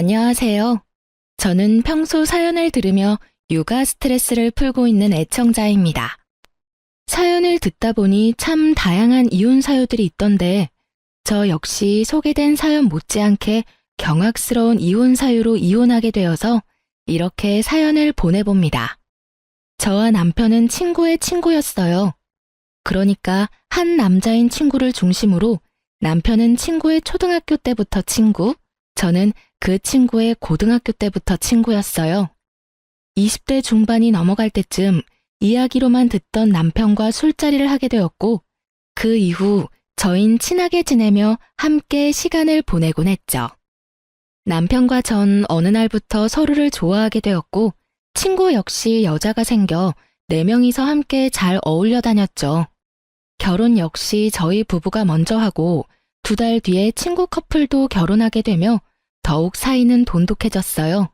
안녕하세요. 저는 평소 사연을 들으며 육아 스트레스를 풀고 있는 애청자입니다. 사연을 듣다 보니 참 다양한 이혼 사유들이 있던데 저 역시 소개된 사연 못지않게 경악스러운 이혼 사유로 이혼하게 되어서 이렇게 사연을 보내봅니다. 저와 남편은 친구의 친구였어요. 그러니까 한 남자인 친구를 중심으로 남편은 친구의 초등학교 때부터 친구, 저는 그 친구의 고등학교 때부터 친구였어요. 20대 중반이 넘어갈 때쯤 이야기로만 듣던 남편과 술자리를 하게 되었고 그 이후 저흰 친하게 지내며 함께 시간을 보내곤 했죠. 남편과 전 어느 날부터 서로를 좋아하게 되었고 친구 역시 여자가 생겨 4명이서 함께 잘 어울려 다녔죠. 결혼 역시 저희 부부가 먼저 하고 2달 뒤에 친구 커플도 결혼하게 되며 더욱 사이는 돈독해졌어요.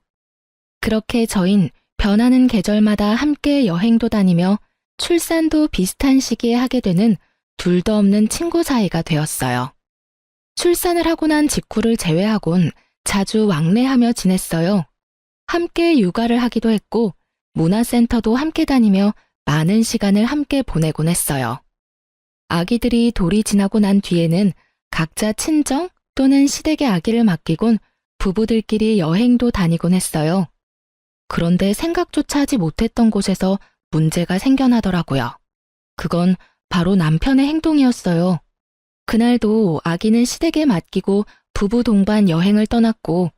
그렇게 저흰 변하는 계절마다 함께 여행도 다니며 출산도 비슷한 시기에 하게 되는 둘도 없는 친구 사이가 되었어요. 출산을 하고 난 직후를 제외하곤 자주 왕래하며 지냈어요. 함께 육아를 하기도 했고 문화센터도 함께 다니며 많은 시간을 함께 보내곤 했어요. 아기들이 돌이 지나고 난 뒤에는 각자 친정 또는 시댁에 아기를 맡기곤 부부들끼리 여행도 다니곤 했어요. 그런데 생각조차 하지 못했던 곳에서 문제가 생겨나더라고요. 그건 바로 남편의 행동이었어요. 그날도 아기는 시댁에 맡기고 부부 동반 여행을 떠났고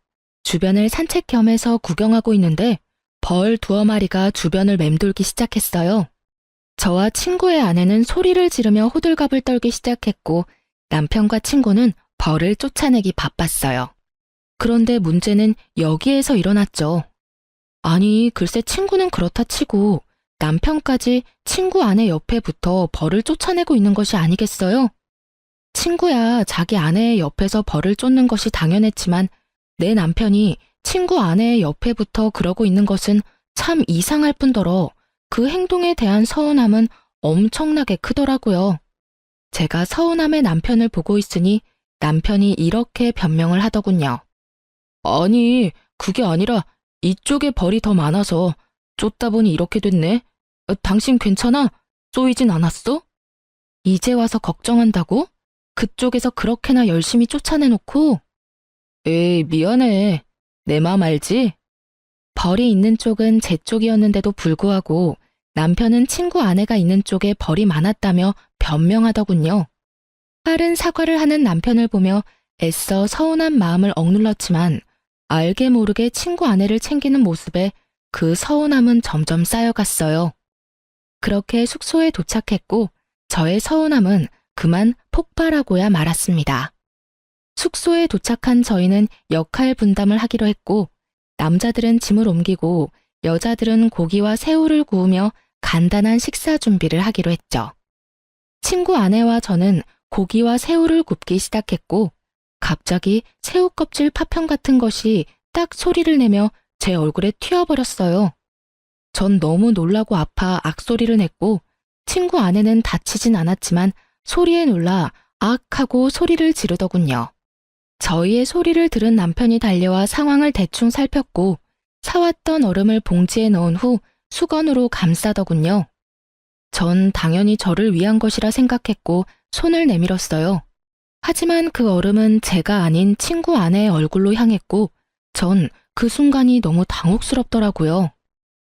주변을 산책 겸해서 구경하고 있는데 벌 2마리가 주변을 맴돌기 시작했어요. 저와 친구의 아내는 소리를 지르며 호들갑을 떨기 시작했고 남편과 친구는 벌을 쫓아내기 바빴어요. 그런데 문제는 여기에서 일어났죠. 아니, 글쎄 친구는 그렇다 치고 남편까지 친구 아내 옆에 붙어 벌을 쫓아내고 있는 것이 아니겠어요? 친구야 자기 아내의 옆에서 벌을 쫓는 것이 당연했지만 내 남편이 친구 아내의 옆에 붙어 그러고 있는 것은 참 이상할 뿐더러 그 행동에 대한 서운함은 엄청나게 크더라고요. 제가 서운함의 남편을 보고 있으니 남편이 이렇게 변명을 하더군요. 아니, 그게 아니라 이쪽에 벌이 더 많아서 쫓다 보니 이렇게 됐네. 당신 괜찮아? 쏘이진 않았어? 이제 와서 걱정한다고? 그쪽에서 그렇게나 열심히 쫓아내놓고? 에이, 미안해. 내 맘 알지? 벌이 있는 쪽은 제 쪽이었는데도 불구하고 남편은 친구 아내가 있는 쪽에 벌이 많았다며 변명하더군요. 빠른 사과를 하는 남편을 보며 애써 서운한 마음을 억눌렀지만 알게 모르게 친구 아내를 챙기는 모습에 그 서운함은 점점 쌓여갔어요. 그렇게 숙소에 도착했고 저의 서운함은 그만 폭발하고야 말았습니다. 숙소에 도착한 저희는 역할 분담을 하기로 했고 남자들은 짐을 옮기고 여자들은 고기와 새우를 구우며 간단한 식사 준비를 하기로 했죠. 친구 아내와 저는 고기와 새우를 굽기 시작했고 갑자기 새우 껍질 파편 같은 것이 딱 소리를 내며 제 얼굴에 튀어버렸어요. 전 너무 놀라고 아파 악소리를 냈고 친구 아내는 다치진 않았지만 소리에 놀라 악 하고 소리를 지르더군요. 저희의 소리를 들은 남편이 달려와 상황을 대충 살폈고 사왔던 얼음을 봉지에 넣은 후 수건으로 감싸더군요. 전 당연히 저를 위한 것이라 생각했고 손을 내밀었어요. 하지만 그 얼음은 제가 아닌 친구 아내의 얼굴로 향했고 전 그 순간이 너무 당혹스럽더라고요.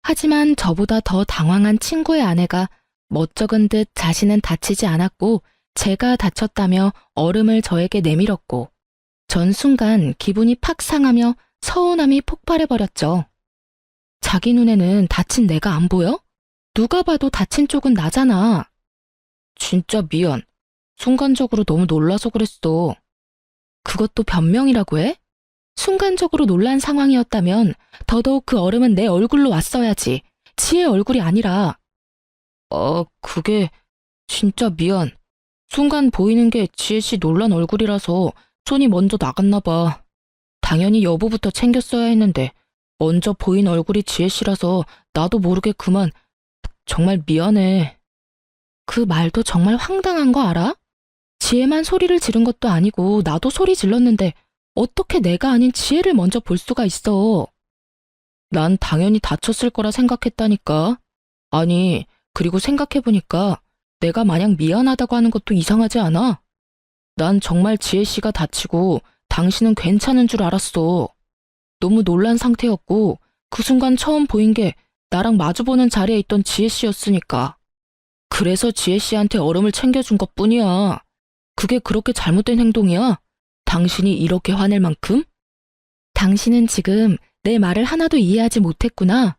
하지만 저보다 더 당황한 친구의 아내가 멋쩍은 듯 자신은 다치지 않았고 제가 다쳤다며 얼음을 저에게 내밀었고 전 순간 기분이 팍 상하며 서운함이 폭발해버렸죠. 자기 눈에는 다친 내가 안 보여? 누가 봐도 다친 쪽은 나잖아. 진짜 미안. 순간적으로 너무 놀라서 그랬어. 그것도 변명이라고 해? 순간적으로 놀란 상황이었다면 더더욱 그 얼음은 내 얼굴로 왔어야지. 지의 얼굴이 아니라. 그게 진짜 미안. 순간 보이는 게 지혜씨 놀란 얼굴이라서 손이 먼저 나갔나 봐. 당연히 여보부터 챙겼어야 했는데 먼저 보인 얼굴이 지혜씨라서 나도 모르게 그만. 정말 미안해. 그 말도 정말 황당한 거 알아? 지혜만 소리를 지른 것도 아니고 나도 소리 질렀는데 어떻게 내가 아닌 지혜를 먼저 볼 수가 있어? 난 당연히 다쳤을 거라 생각했다니까. 아니, 그리고 생각해보니까 내가 마냥 미안하다고 하는 것도 이상하지 않아? 난 정말 지혜 씨가 다치고 당신은 괜찮은 줄 알았어. 너무 놀란 상태였고 그 순간 처음 보인 게 나랑 마주보는 자리에 있던 지혜 씨였으니까. 그래서 지혜 씨한테 얼음을 챙겨준 것뿐이야. 그게 그렇게 잘못된 행동이야? 당신이 이렇게 화낼 만큼? 당신은 지금 내 말을 하나도 이해하지 못했구나.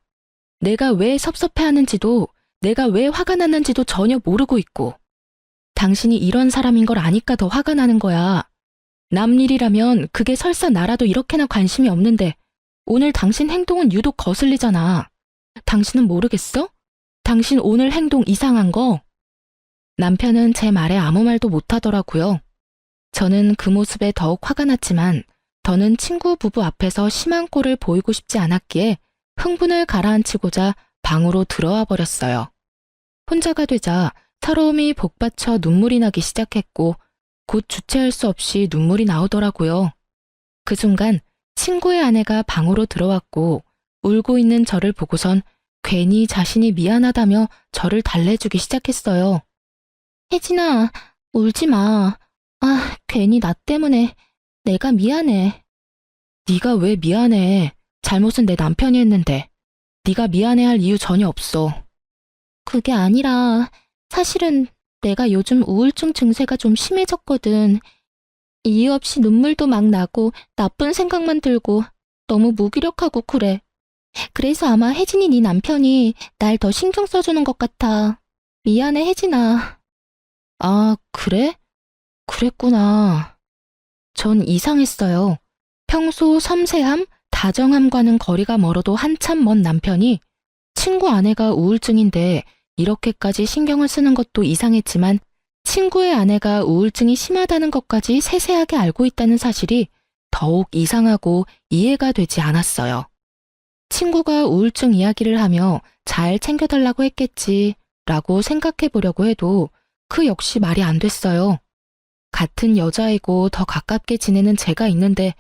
내가 왜 섭섭해하는지도 내가 왜 화가 났는지도 전혀 모르고 있고. 당신이 이런 사람인 걸 아니까 더 화가 나는 거야. 남 일이라면 그게 설사 나라도 이렇게나 관심이 없는데 오늘 당신 행동은 유독 거슬리잖아. 당신은 모르겠어? 당신 오늘 행동 이상한 거? 남편은 제 말에 아무 말도 못하더라고요. 저는 그 모습에 더욱 화가 났지만 더는 친구 부부 앞에서 심한 꼴을 보이고 싶지 않았기에 흥분을 가라앉히고자 방으로 들어와 버렸어요. 혼자가 되자 서러움이 복받쳐 눈물이 나기 시작했고 곧 주체할 수 없이 눈물이 나오더라고요. 그 순간 친구의 아내가 방으로 들어왔고 울고 있는 저를 보고선 괜히 자신이 미안하다며 저를 달래주기 시작했어요. 혜진아, 울지 마. 아, 괜히 나 때문에 내가 미안해. 네가 왜 미안해? 잘못은 내 남편이 했는데. 네가 미안해할 이유 전혀 없어. 그게 아니라 사실은 내가 요즘 우울증 증세가 좀 심해졌거든. 이유 없이 눈물도 막 나고 나쁜 생각만 들고 너무 무기력하고 그래. 그래서 아마 혜진이 네 남편이 날 더 신경 써주는 것 같아. 미안해, 혜진아. 아, 그래? 그랬구나. 전 이상했어요. 평소 섬세함, 다정함과는 거리가 멀어도 한참 먼 남편이 친구 아내가 우울증인데 이렇게까지 신경을 쓰는 것도 이상했지만 친구의 아내가 우울증이 심하다는 것까지 세세하게 알고 있다는 사실이 더욱 이상하고 이해가 되지 않았어요. 친구가 우울증 이야기를 하며 잘 챙겨달라고 했겠지 라고 생각해 보려고 해도 그 역시 말이 안 됐어요. 같은 여자이고 더 가깝게 지내는 제가 있는데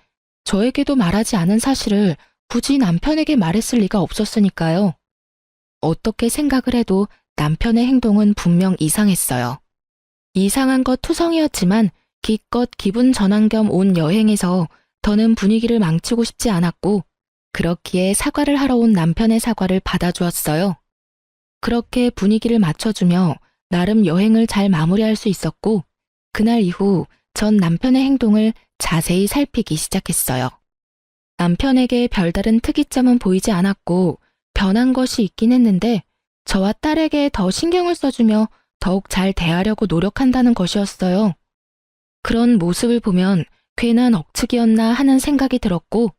저에게도 말하지 않은 사실을 굳이 남편에게 말했을 리가 없었으니까요. 어떻게 생각을 해도 남편의 행동은 분명 이상했어요. 이상한 것 투성이었지만 기껏 기분 전환 겸 온 여행에서 더는 분위기를 망치고 싶지 않았고 그렇기에 사과를 하러 온 남편의 사과를 받아주었어요. 그렇게 분위기를 맞춰주며 나름 여행을 잘 마무리할 수 있었고 그날 이후 전 남편의 행동을 자세히 살피기 시작했어요. 남편에게 별다른 특이점은 보이지 않았고 변한 것이 있긴 했는데 저와 딸에게 더 신경을 써주며 더욱 잘 대하려고 노력한다는 것이었어요. 그런 모습을 보면 괜한 억측이었나 하는 생각이 들었고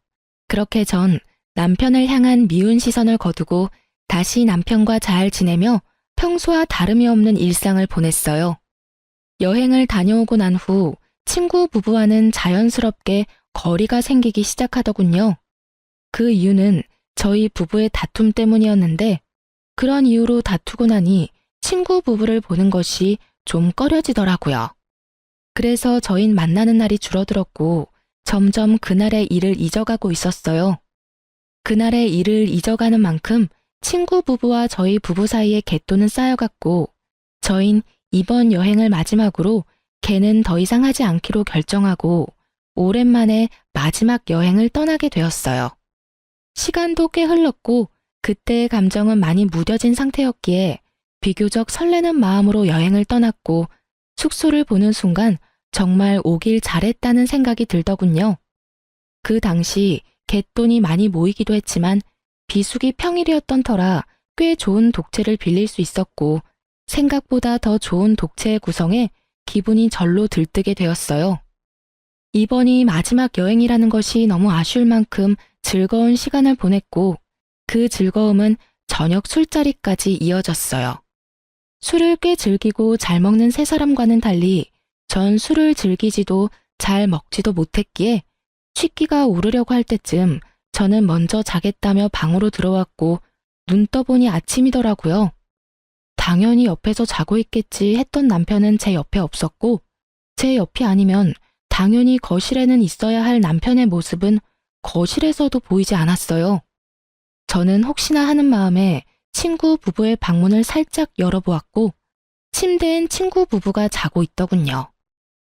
그렇게 전 남편을 향한 미운 시선을 거두고 다시 남편과 잘 지내며 평소와 다름이 없는 일상을 보냈어요. 여행을 다녀오고 난 후 친구 부부와는 자연스럽게 거리가 생기기 시작하더군요. 그 이유는 저희 부부의 다툼 때문이었는데 그런 이유로 다투고 나니 친구 부부를 보는 것이 좀 꺼려지더라고요. 그래서 저흰 만나는 날이 줄어들었고 점점 그날의 일을 잊어가고 있었어요. 그날의 일을 잊어가는 만큼 친구 부부와 저희 부부 사이에 갯돈은 쌓여갔고 저흰 이번 여행을 마지막으로 걔는 더 이상 하지 않기로 결정하고 오랜만에 마지막 여행을 떠나게 되었어요. 시간도 꽤 흘렀고 그때의 감정은 많이 무뎌진 상태였기에 비교적 설레는 마음으로 여행을 떠났고 숙소를 보는 순간 정말 오길 잘했다는 생각이 들더군요. 그 당시 갯돈이 많이 모이기도 했지만 비수기 평일이었던 터라 꽤 좋은 독채를 빌릴 수 있었고 생각보다 더 좋은 독채의 구성에 기분이 절로 들뜨게 되었어요. 이번이 마지막 여행이라는 것이 너무 아쉬울 만큼 즐거운 시간을 보냈고 그 즐거움은 저녁 술자리까지 이어졌어요. 술을 꽤 즐기고 잘 먹는 세 사람과는 달리 전 술을 즐기지도 잘 먹지도 못했기에 취기가 오르려고 할 때쯤 저는 먼저 자겠다며 방으로 들어왔고 눈 떠보니 아침이더라고요. 당연히 옆에서 자고 있겠지 했던 남편은 제 옆에 없었고 제 옆이 아니면 당연히 거실에는 있어야 할 남편의 모습은 거실에서도 보이지 않았어요. 저는 혹시나 하는 마음에 친구 부부의 방문을 살짝 열어보았고 침대엔 친구 부부가 자고 있더군요.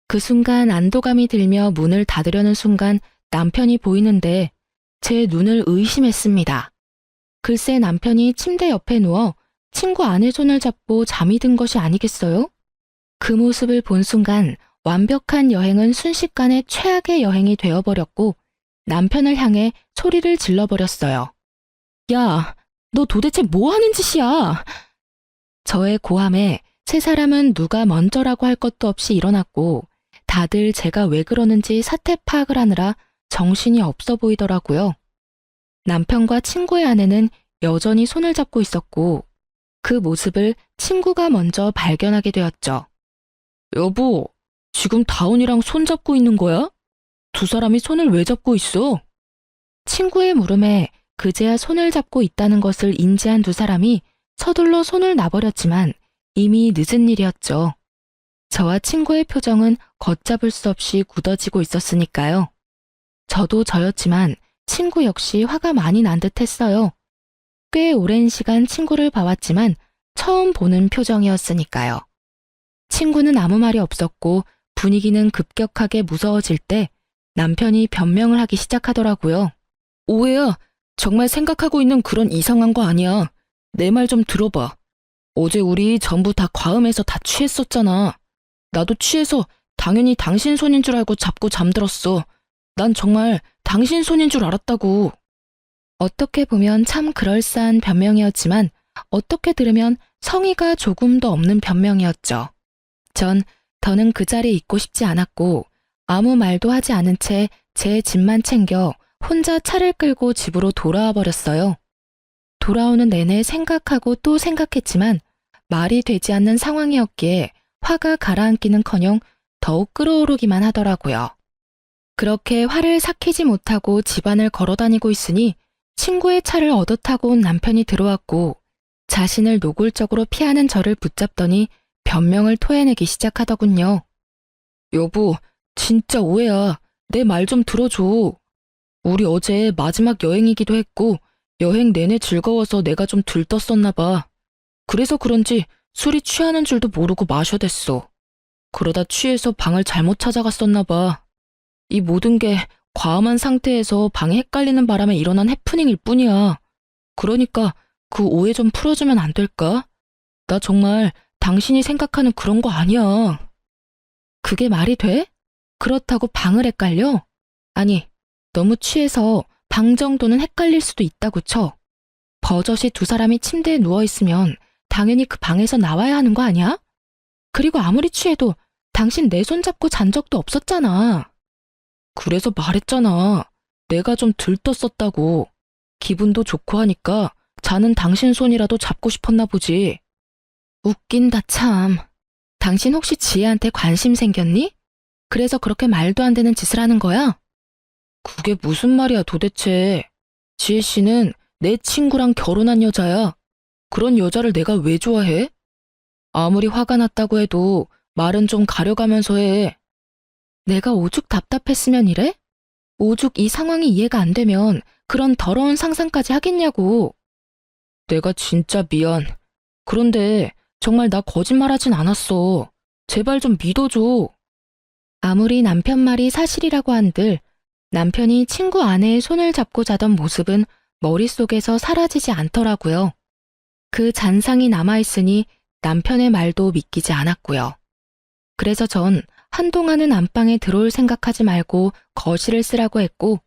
그 순간 안도감이 들며 문을 닫으려는 순간 남편이 보이는데 제 눈을 의심했습니다. 글쎄 남편이 침대 옆에 누워 친구 아내 손을 잡고 잠이 든 것이 아니겠어요? 그 모습을 본 순간 완벽한 여행은 순식간에 최악의 여행이 되어버렸고 남편을 향해 소리를 질러버렸어요. 야, 너 도대체 뭐 하는 짓이야? 저의 고함에 세 사람은 누가 먼저라고 할 것도 없이 일어났고 다들 제가 왜 그러는지 사태 파악을 하느라 정신이 없어 보이더라고요. 남편과 친구의 아내는 여전히 손을 잡고 있었고 그 모습을 친구가 먼저 발견하게 되었죠. 여보, 지금 다운이랑 손 잡고 있는 거야? 두 사람이 손을 왜 잡고 있어? 친구의 물음에 그제야 손을 잡고 있다는 것을 인지한 두 사람이 서둘러 손을 놔버렸지만 이미 늦은 일이었죠. 저와 친구의 표정은 걷잡을 수 없이 굳어지고 있었으니까요. 저도 저였지만 친구 역시 화가 많이 난 듯 했어요. 꽤 오랜 시간 친구를 봐왔지만 처음 보는 표정이었으니까요. 친구는 아무 말이 없었고 분위기는 급격하게 무서워질 때 남편이 변명을 하기 시작하더라고요. 오해야, 정말 생각하고 있는 그런 이상한 거 아니야. 내 말 좀 들어봐. 어제 우리 전부 다 과음해서 다 취했었잖아. 나도 취해서 당연히 당신 손인 줄 알고 잡고 잠들었어. 난 정말 당신 손인 줄 알았다고. 어떻게 보면 참 그럴싸한 변명이었지만 어떻게 들으면 성의가 조금도 없는 변명이었죠. 전 더는 그 자리에 있고 싶지 않았고 아무 말도 하지 않은 채 제 짐만 챙겨 혼자 차를 끌고 집으로 돌아와 버렸어요. 돌아오는 내내 생각하고 또 생각했지만 말이 되지 않는 상황이었기에 화가 가라앉기는커녕 더욱 끓어오르기만 하더라고요. 그렇게 화를 삭히지 못하고 집안을 걸어다니고 있으니 친구의 차를 얻어 타고 온 남편이 들어왔고 자신을 노골적으로 피하는 저를 붙잡더니 변명을 토해내기 시작하더군요. 여보, 진짜 오해야. 내 말 좀 들어줘. 우리 어제 마지막 여행이기도 했고 여행 내내 즐거워서 내가 좀 들떴었나 봐. 그래서 그런지 술이 취하는 줄도 모르고 마셔댔어. 그러다 취해서 방을 잘못 찾아갔었나 봐. 이 모든 게 과음한 상태에서 방이 헷갈리는 바람에 일어난 해프닝일 뿐이야. 그러니까 그 오해 좀 풀어주면 안 될까? 나 정말 당신이 생각하는 그런 거 아니야. 그게 말이 돼? 그렇다고 방을 헷갈려? 아니, 너무 취해서 방 정도는 헷갈릴 수도 있다고 쳐. 버젓이 두 사람이 침대에 누워있으면 당연히 그 방에서 나와야 하는 거 아니야? 그리고 아무리 취해도 당신 내 손 잡고 잔 적도 없었잖아. 그래서 말했잖아. 내가 좀 들떴었다고. 기분도 좋고 하니까 자는 당신 손이라도 잡고 싶었나 보지. 웃긴다 참. 당신 혹시 지혜한테 관심 생겼니? 그래서 그렇게 말도 안 되는 짓을 하는 거야? 그게 무슨 말이야 도대체. 지혜 씨는 내 친구랑 결혼한 여자야. 그런 여자를 내가 왜 좋아해? 아무리 화가 났다고 해도 말은 좀 가려가면서 해. 내가 오죽 답답했으면 이래? 오죽 이 상황이 이해가 안 되면 그런 더러운 상상까지 하겠냐고. 내가 진짜 미안. 그런데 정말 나 거짓말하진 않았어. 제발 좀 믿어줘. 아무리 남편 말이 사실이라고 한들 남편이 친구 아내의 손을 잡고 자던 모습은 머릿속에서 사라지지 않더라고요. 그 잔상이 남아있으니 남편의 말도 믿기지 않았고요. 그래서 전 한동안은 안방에 들어올 생각하지 말고 거실을 쓰라고 했고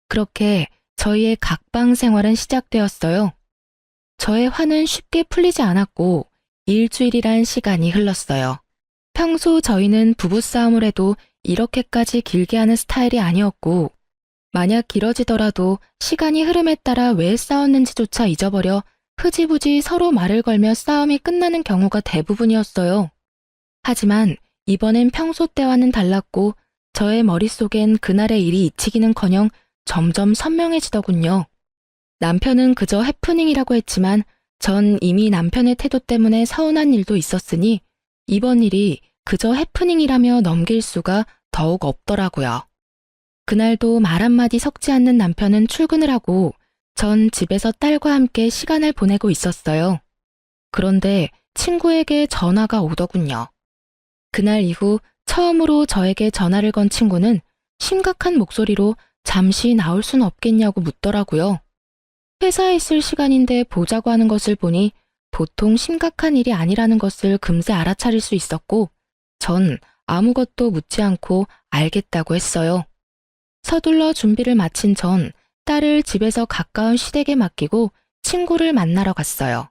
그렇게 저희의 각방 생활은 시작되었어요. 저의 화는 쉽게 풀리지 않았고 일주일이란 시간이 흘렀어요. 평소 저희는 부부싸움을 해도 이렇게까지 길게 하는 스타일이 아니었고 만약 길어지더라도 시간이 흐름에 따라 왜 싸웠는지조차 잊어버려 흐지부지 서로 말을 걸며 싸움이 끝나는 경우가 대부분이었어요. 하지만 이번엔 평소 때와는 달랐고 저의 머릿속엔 그날의 일이 잊히기는커녕 점점 선명해지더군요. 남편은 그저 해프닝이라고 했지만 전 이미 남편의 태도 때문에 서운한 일도 있었으니 이번 일이 그저 해프닝이라며 넘길 수가 더욱 없더라고요. 그날도 말 한마디 섞지 않는 남편은 출근을 하고 전 집에서 딸과 함께 시간을 보내고 있었어요. 그런데 친구에게 전화가 오더군요. 그날 이후 처음으로 저에게 전화를 건 친구는 심각한 목소리로 잠시 나올 순 없겠냐고 묻더라고요. 회사에 있을 시간인데 보자고 하는 것을 보니 보통 심각한 일이 아니라는 것을 금세 알아차릴 수 있었고 전 아무것도 묻지 않고 알겠다고 했어요. 서둘러 준비를 마친 전 딸을 집에서 가까운 시댁에 맡기고 친구를 만나러 갔어요.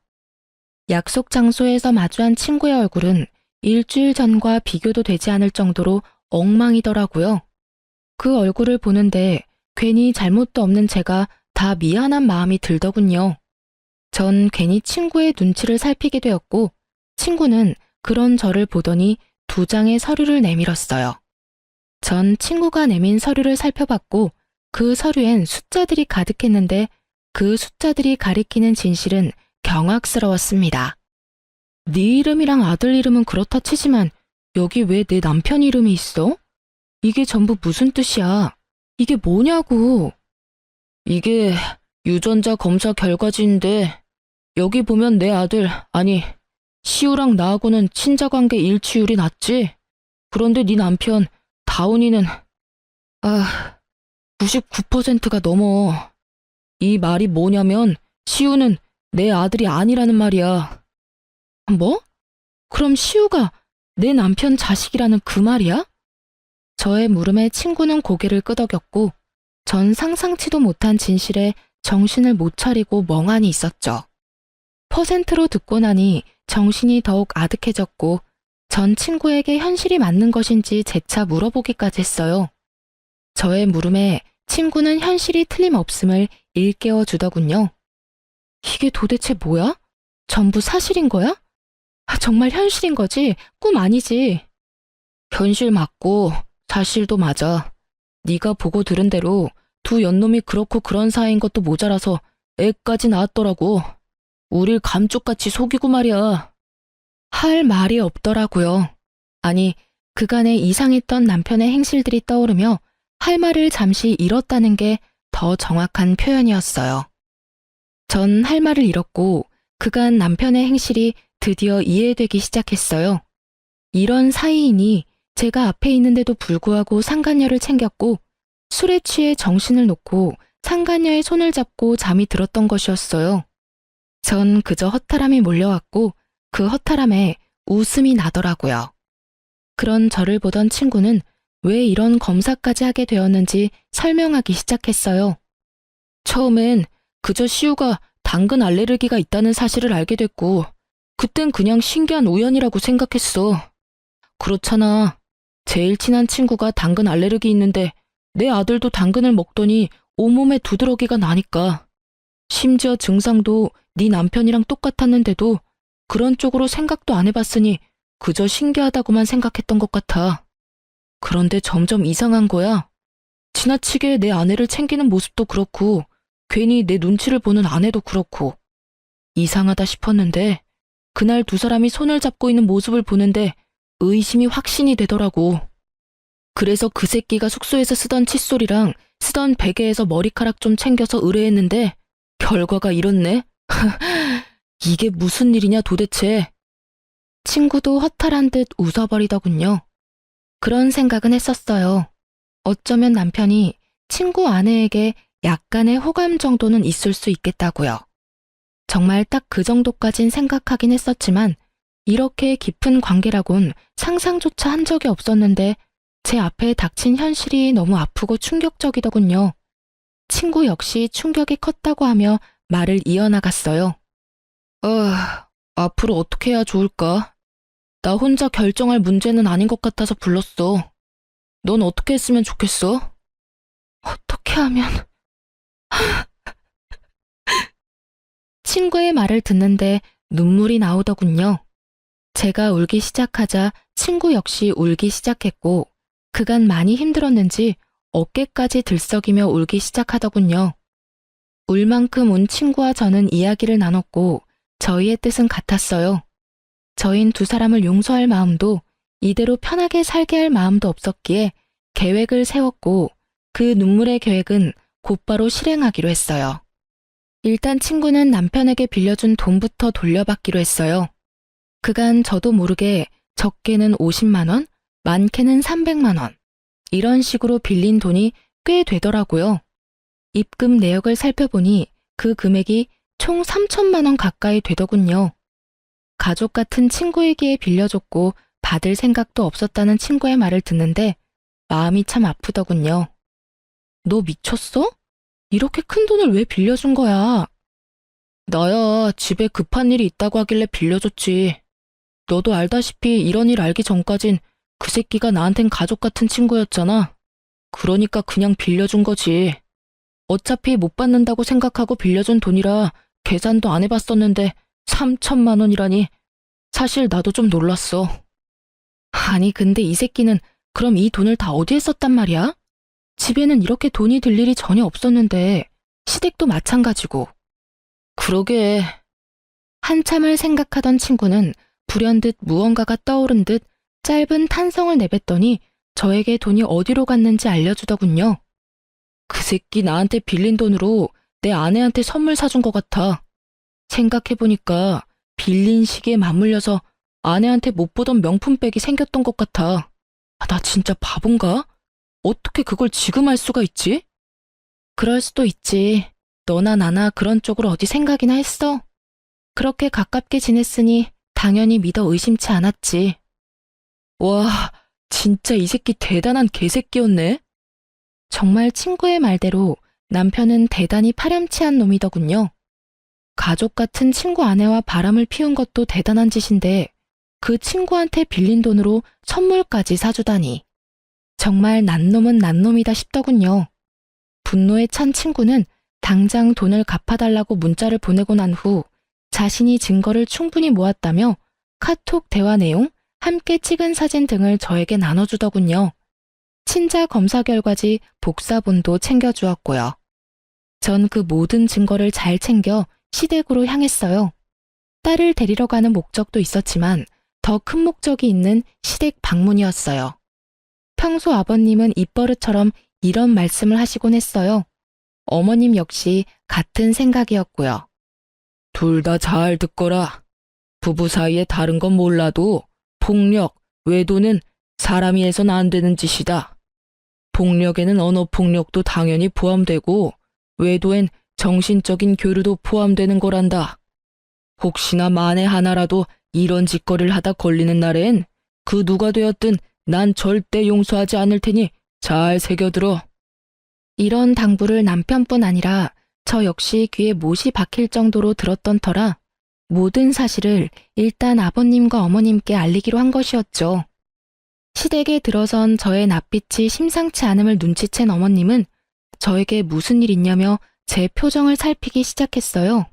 약속 장소에서 마주한 친구의 얼굴은 일주일 전과 비교도 되지 않을 정도로 엉망이더라고요. 그 얼굴을 보는데 괜히 잘못도 없는 제가 다 미안한 마음이 들더군요. 전 괜히 친구의 눈치를 살피게 되었고 친구는 그런 저를 보더니 2장의 서류를 내밀었어요. 전 친구가 내민 서류를 살펴봤고 그 서류엔 숫자들이 가득했는데 그 숫자들이 가리키는 진실은 경악스러웠습니다. 네 이름이랑 아들 이름은 그렇다 치지만 여기 왜 내 남편 이름이 있어? 이게 전부 무슨 뜻이야? 이게 뭐냐고. 이게 유전자 검사 결과지인데 여기 보면 내 아들, 아니 시우랑 나하고는 친자관계 일치율이 낮지? 그런데 네 남편 다운이는 99%가 넘어. 이 말이 뭐냐면 시우는 내 아들이 아니라는 말이야. 뭐? 그럼 시우가 내 남편 자식이라는 그 말이야? 저의 물음에 친구는 고개를 끄덕였고 전 상상치도 못한 진실에 정신을 못 차리고 멍하니 있었죠. 퍼센트로 듣고 나니 정신이 더욱 아득해졌고 전 친구에게 현실이 맞는 것인지 재차 물어보기까지 했어요. 저의 물음에 친구는 현실이 틀림없음을 일깨워 주더군요. 이게 도대체 뭐야? 전부 사실인 거야? 정말 현실인 거지? 꿈 아니지? 현실 맞고 사실도 맞아. 네가 보고 들은 대로 두 연놈이 그렇고 그런 사이인 것도 모자라서 애까지 낳았더라고. 우릴 감쪽같이 속이고 말이야. 할 말이 없더라고요. 아니, 그간의 이상했던 남편의 행실들이 떠오르며 할 말을 잠시 잃었다는 게 더 정확한 표현이었어요. 전 할 말을 잃었고 그간 남편의 행실이 드디어 이해되기 시작했어요. 이런 사이이니 제가 앞에 있는데도 불구하고 상간녀를 챙겼고 술에 취해 정신을 놓고 상간녀의 손을 잡고 잠이 들었던 것이었어요. 전 그저 허탈함이 몰려왔고 그 허탈함에 웃음이 나더라고요. 그런 저를 보던 친구는 왜 이런 검사까지 하게 되었는지 설명하기 시작했어요. 처음엔 그저 시우가 당근 알레르기가 있다는 사실을 알게 됐고 그땐 그냥 신기한 우연이라고 생각했어. 그렇잖아. 제일 친한 친구가 당근 알레르기 있는데 내 아들도 당근을 먹더니 온몸에 두드러기가 나니까. 심지어 증상도 네 남편이랑 똑같았는데도 그런 쪽으로 생각도 안 해봤으니 그저 신기하다고만 생각했던 것 같아. 그런데 점점 이상한 거야. 지나치게 내 아내를 챙기는 모습도 그렇고 괜히 내 눈치를 보는 아내도 그렇고 이상하다 싶었는데 그날 두 사람이 손을 잡고 있는 모습을 보는데 의심이 확신이 되더라고. 그래서 그 새끼가 숙소에서 쓰던 칫솔이랑 쓰던 베개에서 머리카락 좀 챙겨서 의뢰했는데 결과가 이렇네. 이게 무슨 일이냐 도대체. 친구도 허탈한 듯 웃어버리더군요. 그런 생각은 했었어요. 어쩌면 남편이 친구 아내에게 약간의 호감 정도는 있을 수 있겠다고요. 정말 딱 그 정도까진 생각하긴 했었지만 이렇게 깊은 관계라곤 상상조차 한 적이 없었는데 제 앞에 닥친 현실이 너무 아프고 충격적이더군요. 친구 역시 충격이 컸다고 하며 말을 이어나갔어요. 앞으로 어떻게 해야 좋을까? 나 혼자 결정할 문제는 아닌 것 같아서 불렀어. 넌 어떻게 했으면 좋겠어? 어떻게 하면... 친구의 말을 듣는데 눈물이 나오더군요. 제가 울기 시작하자 친구 역시 울기 시작했고 그간 많이 힘들었는지 어깨까지 들썩이며 울기 시작하더군요. 울 만큼 운 친구와 저는 이야기를 나눴고 저희의 뜻은 같았어요. 저흰 두 사람을 용서할 마음도 이대로 편하게 살게 할 마음도 없었기에 계획을 세웠고 그 눈물의 계획은 곧바로 실행하기로 했어요. 일단 친구는 남편에게 빌려준 돈부터 돌려받기로 했어요. 그간 저도 모르게 적게는 50만 원, 많게는 300만 원. 이런 식으로 빌린 돈이 꽤 되더라고요. 입금 내역을 살펴보니 그 금액이 총 3천만 원 가까이 되더군요. 가족 같은 친구에게 빌려줬고 받을 생각도 없었다는 친구의 말을 듣는데 마음이 참 아프더군요. 너 미쳤어? 이렇게 큰 돈을 왜 빌려준 거야? 나야 집에 급한 일이 있다고 하길래 빌려줬지. 너도 알다시피 이런 일 알기 전까진 그 새끼가 나한텐 가족 같은 친구였잖아. 그러니까 그냥 빌려준 거지. 어차피 못 받는다고 생각하고 빌려준 돈이라 계산도 안 해봤었는데 3천만 원이라니. 사실 나도 좀 놀랐어. 아니 근데 이 새끼는 그럼 이 돈을 다 어디에 썼단 말이야? 집에는 이렇게 돈이 들 일이 전혀 없었는데 시댁도 마찬가지고. 그러게. 한참을 생각하던 친구는 불현듯 무언가가 떠오른 듯 짧은 탄성을 내뱉더니 저에게 돈이 어디로 갔는지 알려주더군요. 그 새끼 나한테 빌린 돈으로 내 아내한테 선물 사준 것 같아. 생각해보니까 빌린 시기에 맞물려서 아내한테 못 보던 명품백이 생겼던 것 같아. 나 진짜 바본가? 어떻게 그걸 지금 알 수가 있지? 그럴 수도 있지. 너나 나나 그런 쪽으로 어디 생각이나 했어? 그렇게 가깝게 지냈으니 당연히 믿어 의심치 않았지. 와, 진짜 이 새끼 대단한 개새끼였네. 정말 친구의 말대로 남편은 대단히 파렴치한 놈이더군요. 가족 같은 친구 아내와 바람을 피운 것도 대단한 짓인데 그 친구한테 빌린 돈으로 선물까지 사주다니. 정말 난 놈은 난 놈이다 싶더군요. 분노에 찬 친구는 당장 돈을 갚아달라고 문자를 보내고 난 후 자신이 증거를 충분히 모았다며 카톡 대화 내용, 함께 찍은 사진 등을 저에게 나눠주더군요. 친자 검사 결과지 복사본도 챙겨주었고요. 전 그 모든 증거를 잘 챙겨 시댁으로 향했어요. 딸을 데리러 가는 목적도 있었지만 더 큰 목적이 있는 시댁 방문이었어요. 평소 아버님은 입버릇처럼 이런 말씀을 하시곤 했어요. 어머님 역시 같은 생각이었고요. 둘 다 잘 듣거라. 부부 사이에 다른 건 몰라도 폭력, 외도는 사람이 해선 안 되는 짓이다. 폭력에는 언어폭력도 당연히 포함되고 외도엔 정신적인 교류도 포함되는 거란다. 혹시나 만에 하나라도 이런 짓거리를 하다 걸리는 날엔 그 누가 되었든 난 절대 용서하지 않을 테니 잘 새겨들어. 이런 당부를 남편뿐 아니라 저 역시 귀에 못이 박힐 정도로 들었던 터라 모든 사실을 일단 아버님과 어머님께 알리기로 한 것이었죠. 시댁에 들어선 저의 낯빛이 심상치 않음을 눈치챈 어머님은 저에게 무슨 일 있냐며 제 표정을 살피기 시작했어요.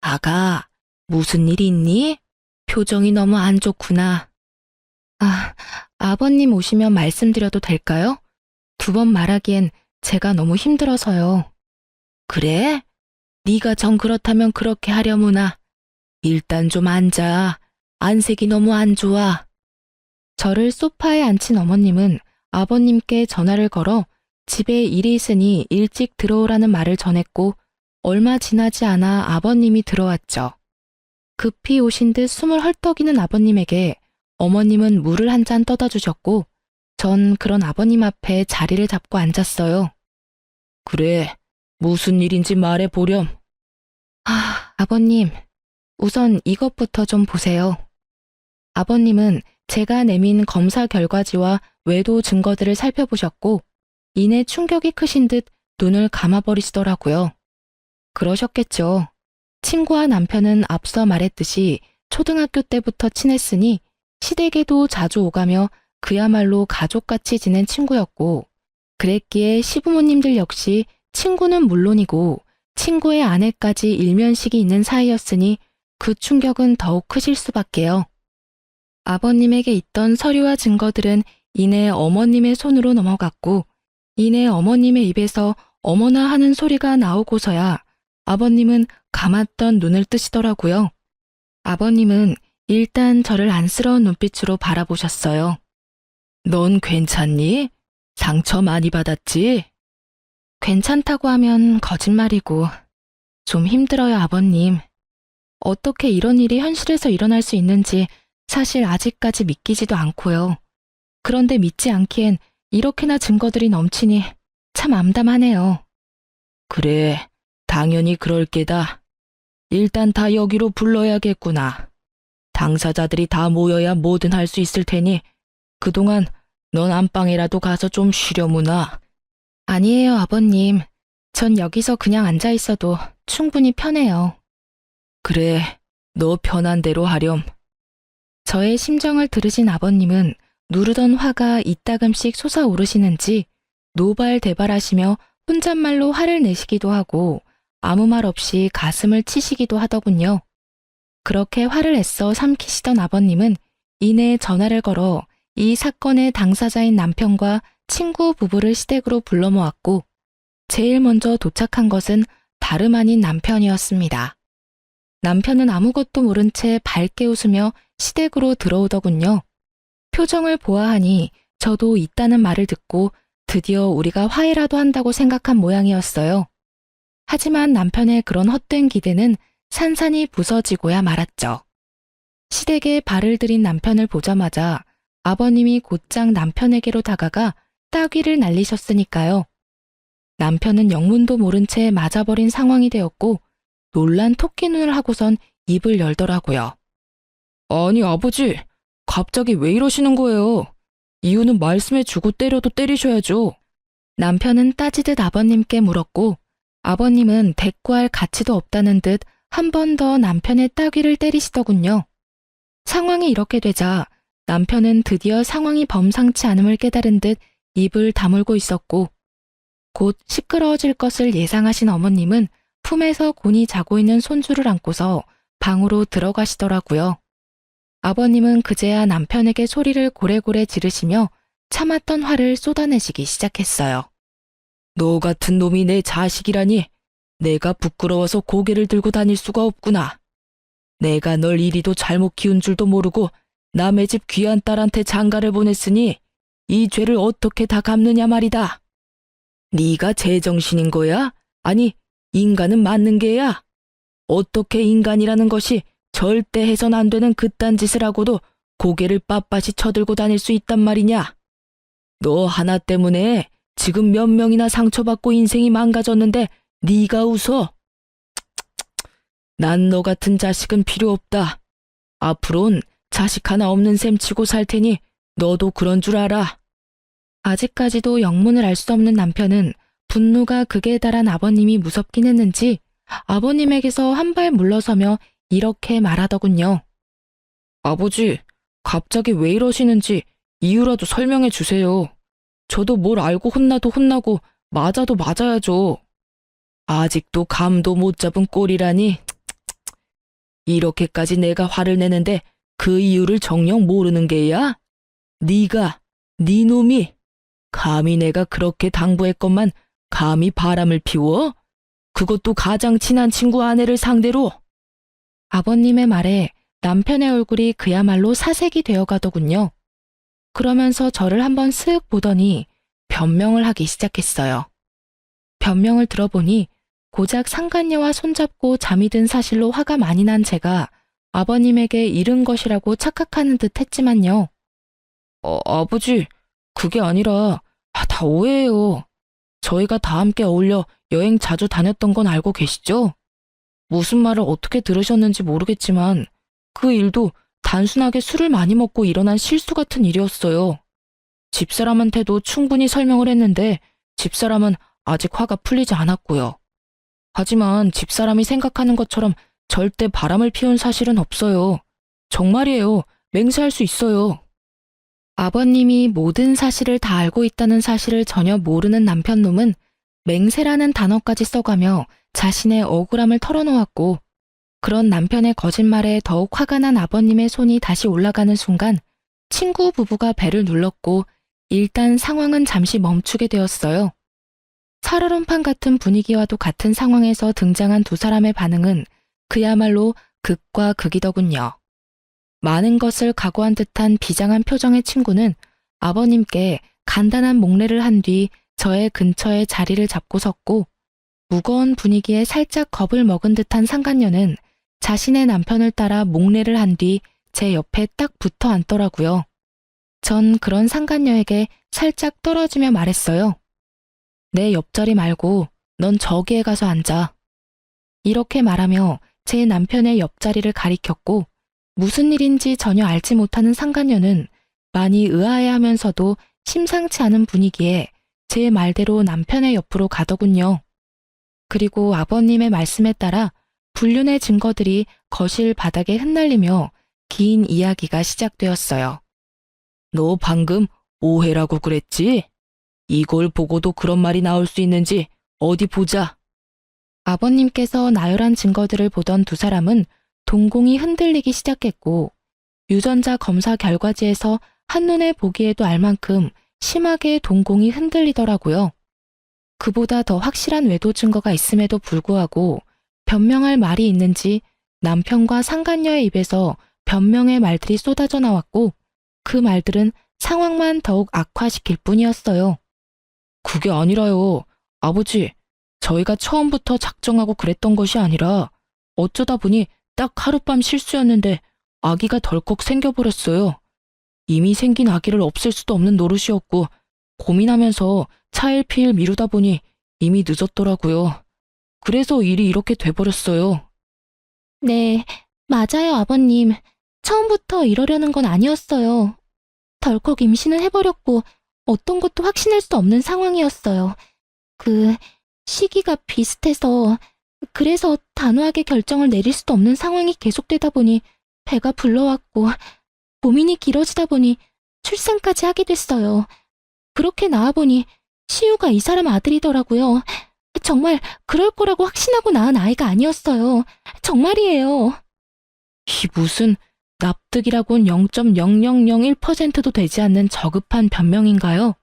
아가, 무슨 일이 있니? 표정이 너무 안 좋구나. 아버님 오시면 말씀드려도 될까요? 2번 말하기엔 제가 너무 힘들어서요. 그래? 네가 정 그렇다면 그렇게 하려무나. 일단 좀 앉아. 안색이 너무 안 좋아. 저를 소파에 앉힌 어머님은 아버님께 전화를 걸어 집에 일이 있으니 일찍 들어오라는 말을 전했고 얼마 지나지 않아 아버님이 들어왔죠. 급히 오신 듯 숨을 헐떡이는 아버님에게 어머님은 물을 한 잔 떠다 주셨고 전 그런 아버님 앞에 자리를 잡고 앉았어요. 그래, 무슨 일인지 말해보렴. 아버님, 우선 이것부터 좀 보세요. 아버님은 제가 내민 검사 결과지와 외도 증거들을 살펴보셨고 이내 충격이 크신 듯 눈을 감아버리시더라고요. 그러셨겠죠. 친구와 남편은 앞서 말했듯이 초등학교 때부터 친했으니 시댁에도 자주 오가며 그야말로 가족같이 지낸 친구였고 그랬기에 시부모님들 역시 친구는 물론이고 친구의 아내까지 일면식이 있는 사이였으니 그 충격은 더욱 크실 수밖에요. 아버님에게 있던 서류와 증거들은 이내 어머님의 손으로 넘어갔고 이내 어머님의 입에서 어머나 하는 소리가 나오고서야 아버님은 감았던 눈을 뜨시더라고요. 아버님은 일단 저를 안쓰러운 눈빛으로 바라보셨어요. 넌 괜찮니? 상처 많이 받았지? 괜찮다고 하면 거짓말이고 좀 힘들어요, 아버님. 어떻게 이런 일이 현실에서 일어날 수 있는지 사실 아직까지 믿기지도 않고요. 그런데 믿지 않기엔 이렇게나 증거들이 넘치니 참 암담하네요. 그래, 당연히 그럴 게다. 일단 다 여기로 불러야겠구나. 당사자들이 다 모여야 뭐든 할 수 있을 테니 그동안 넌 안방에라도 가서 좀 쉬려무나. 아니에요, 아버님. 전 여기서 그냥 앉아 있어도 충분히 편해요. 그래, 너 편한 대로 하렴. 저의 심정을 들으신 아버님은 누르던 화가 이따금씩 솟아오르시는지 노발대발하시며 혼잣말로 화를 내시기도 하고 아무 말 없이 가슴을 치시기도 하더군요. 그렇게 화를 애써 삼키시던 아버님은 이내 전화를 걸어 이 사건의 당사자인 남편과 친구 부부를 시댁으로 불러 모았고 제일 먼저 도착한 것은 다름 아닌 남편이었습니다. 남편은 아무것도 모른 채 밝게 웃으며 시댁으로 들어오더군요. 표정을 보아하니 저도 있다는 말을 듣고 드디어 우리가 화해라도 한다고 생각한 모양이었어요. 하지만 남편의 그런 헛된 기대는 산산이 부서지고야 말았죠. 시댁에 발을 들인 남편을 보자마자 아버님이 곧장 남편에게로 다가가 따귀를 날리셨으니까요. 남편은 영문도 모른 채 맞아버린 상황이 되었고 놀란 토끼 눈을 하고선 입을 열더라고요. 아니 아버지, 갑자기 왜 이러시는 거예요? 이유는 말씀해주고 때려도 때리셔야죠. 남편은 따지듯 아버님께 물었고 아버님은 대꾸할 가치도 없다는 듯 한 번 더 남편의 따귀를 때리시더군요. 상황이 이렇게 되자 남편은 드디어 상황이 범상치 않음을 깨달은 듯 입을 다물고 있었고 곧 시끄러워질 것을 예상하신 어머님은 품에서 곤히 자고 있는 손주를 안고서 방으로 들어가시더라고요. 아버님은 그제야 남편에게 소리를 고래고래 지르시며 참았던 화를 쏟아내시기 시작했어요. 너 같은 놈이 내 자식이라니 내가 부끄러워서 고개를 들고 다닐 수가 없구나. 내가 널 이리도 잘못 키운 줄도 모르고 남의 집 귀한 딸한테 장가를 보냈으니 이 죄를 어떻게 다 갚느냐 말이다. 네가 제정신인 거야? 아니, 인간은 맞는 게야? 어떻게 인간이라는 것이 절대 해선 안 되는 그딴 짓을 하고도 고개를 빳빳이 쳐들고 다닐 수 있단 말이냐? 너 하나 때문에 지금 몇 명이나 상처받고 인생이 망가졌는데 네가 웃어? 난 너 같은 자식은 필요 없다. 앞으론 자식 하나 없는 셈 치고 살 테니 너도 그런 줄 알아. 아직까지도 영문을 알 수 없는 남편은 분노가 극에 달한 아버님이 무섭긴 했는지 아버님에게서 한 발 물러서며 이렇게 말하더군요. 아버지, 갑자기 왜 이러시는지 이유라도 설명해 주세요. 저도 뭘 알고 혼나도 혼나고 맞아도 맞아야죠. 아직도 감도 못 잡은 꼴이라니. 이렇게까지 내가 화를 내는데 그 이유를 정녕 모르는 게야? 네가, 네 놈이 감히 내가 그렇게 당부했건만 감히 바람을 피워? 그것도 가장 친한 친구 아내를 상대로? 아버님의 말에 남편의 얼굴이 그야말로 사색이 되어 가더군요. 그러면서 저를 한번 쓱 보더니 변명을 하기 시작했어요. 변명을 들어보니 고작 상간녀와 손잡고 잠이 든 사실로 화가 많이 난 제가 아버님에게 잃은 것이라고 착각하는 듯 했지만요. 아버지, 그게 아니라 다 오해예요. 저희가 다 함께 어울려 여행 자주 다녔던 건 알고 계시죠? 무슨 말을 어떻게 들으셨는지 모르겠지만 그 일도 단순하게 술을 많이 먹고 일어난 실수 같은 일이었어요. 집사람한테도 충분히 설명을 했는데 집사람은 아직 화가 풀리지 않았고요. 하지만 집사람이 생각하는 것처럼 절대 바람을 피운 사실은 없어요. 정말이에요. 맹세할 수 있어요. 아버님이 모든 사실을 다 알고 있다는 사실을 전혀 모르는 남편놈은 맹세라는 단어까지 써가며 자신의 억울함을 털어놓았고 그런 남편의 거짓말에 더욱 화가 난 아버님의 손이 다시 올라가는 순간 친구 부부가 배를 눌렀고 일단 상황은 잠시 멈추게 되었어요. 살얼음판 같은 분위기와도 같은 상황에서 등장한 두 사람의 반응은 그야말로 극과 극이더군요. 많은 것을 각오한 듯한 비장한 표정의 친구는 아버님께 간단한 목례를 한 뒤 저의 근처에 자리를 잡고 섰고 무거운 분위기에 살짝 겁을 먹은 듯한 상간녀는 자신의 남편을 따라 목례를 한 뒤 제 옆에 딱 붙어 앉더라고요. 전 그런 상간녀에게 살짝 떨어지며 말했어요. 내 옆자리 말고 넌 저기에 가서 앉아. 이렇게 말하며 제 남편의 옆자리를 가리켰고 무슨 일인지 전혀 알지 못하는 상간녀는 많이 의아해하면서도 심상치 않은 분위기에 제 말대로 남편의 옆으로 가더군요. 그리고 아버님의 말씀에 따라 불륜의 증거들이 거실 바닥에 흩날리며 긴 이야기가 시작되었어요. 너 방금 오해라고 그랬지? 이걸 보고도 그런 말이 나올 수 있는지 어디 보자. 아버님께서 나열한 증거들을 보던 두 사람은 동공이 흔들리기 시작했고 유전자 검사 결과지에서 한눈에 보기에도 알 만큼 심하게 동공이 흔들리더라고요. 그보다 더 확실한 외도 증거가 있음에도 불구하고 변명할 말이 있는지 남편과 상간녀의 입에서 변명의 말들이 쏟아져 나왔고 그 말들은 상황만 더욱 악화시킬 뿐이었어요. 그게 아니라요. 아버지, 저희가 처음부터 작정하고 그랬던 것이 아니라 어쩌다 보니 딱 하룻밤 실수였는데 아기가 덜컥 생겨버렸어요. 이미 생긴 아기를 없앨 수도 없는 노릇이었고 고민하면서 차일피일 미루다 보니 이미 늦었더라고요. 그래서 일이 이렇게 돼버렸어요. 네, 맞아요, 아버님. 처음부터 이러려는 건 아니었어요. 덜컥 임신을 해버렸고 어떤 것도 확신할 수 없는 상황이었어요. 시기가 비슷해서 그래서 단호하게 결정을 내릴 수도 없는 상황이 계속되다 보니 배가 불러왔고 고민이 길어지다 보니 출산까지 하게 됐어요. 그렇게 나와보니 시우가 이 사람 아들이더라고요. 정말 그럴 거라고 확신하고 낳은 아이가 아니었어요. 정말이에요. 이 무슨 납득이라곤 0.0001%도 되지 않는 저급한 변명인가요?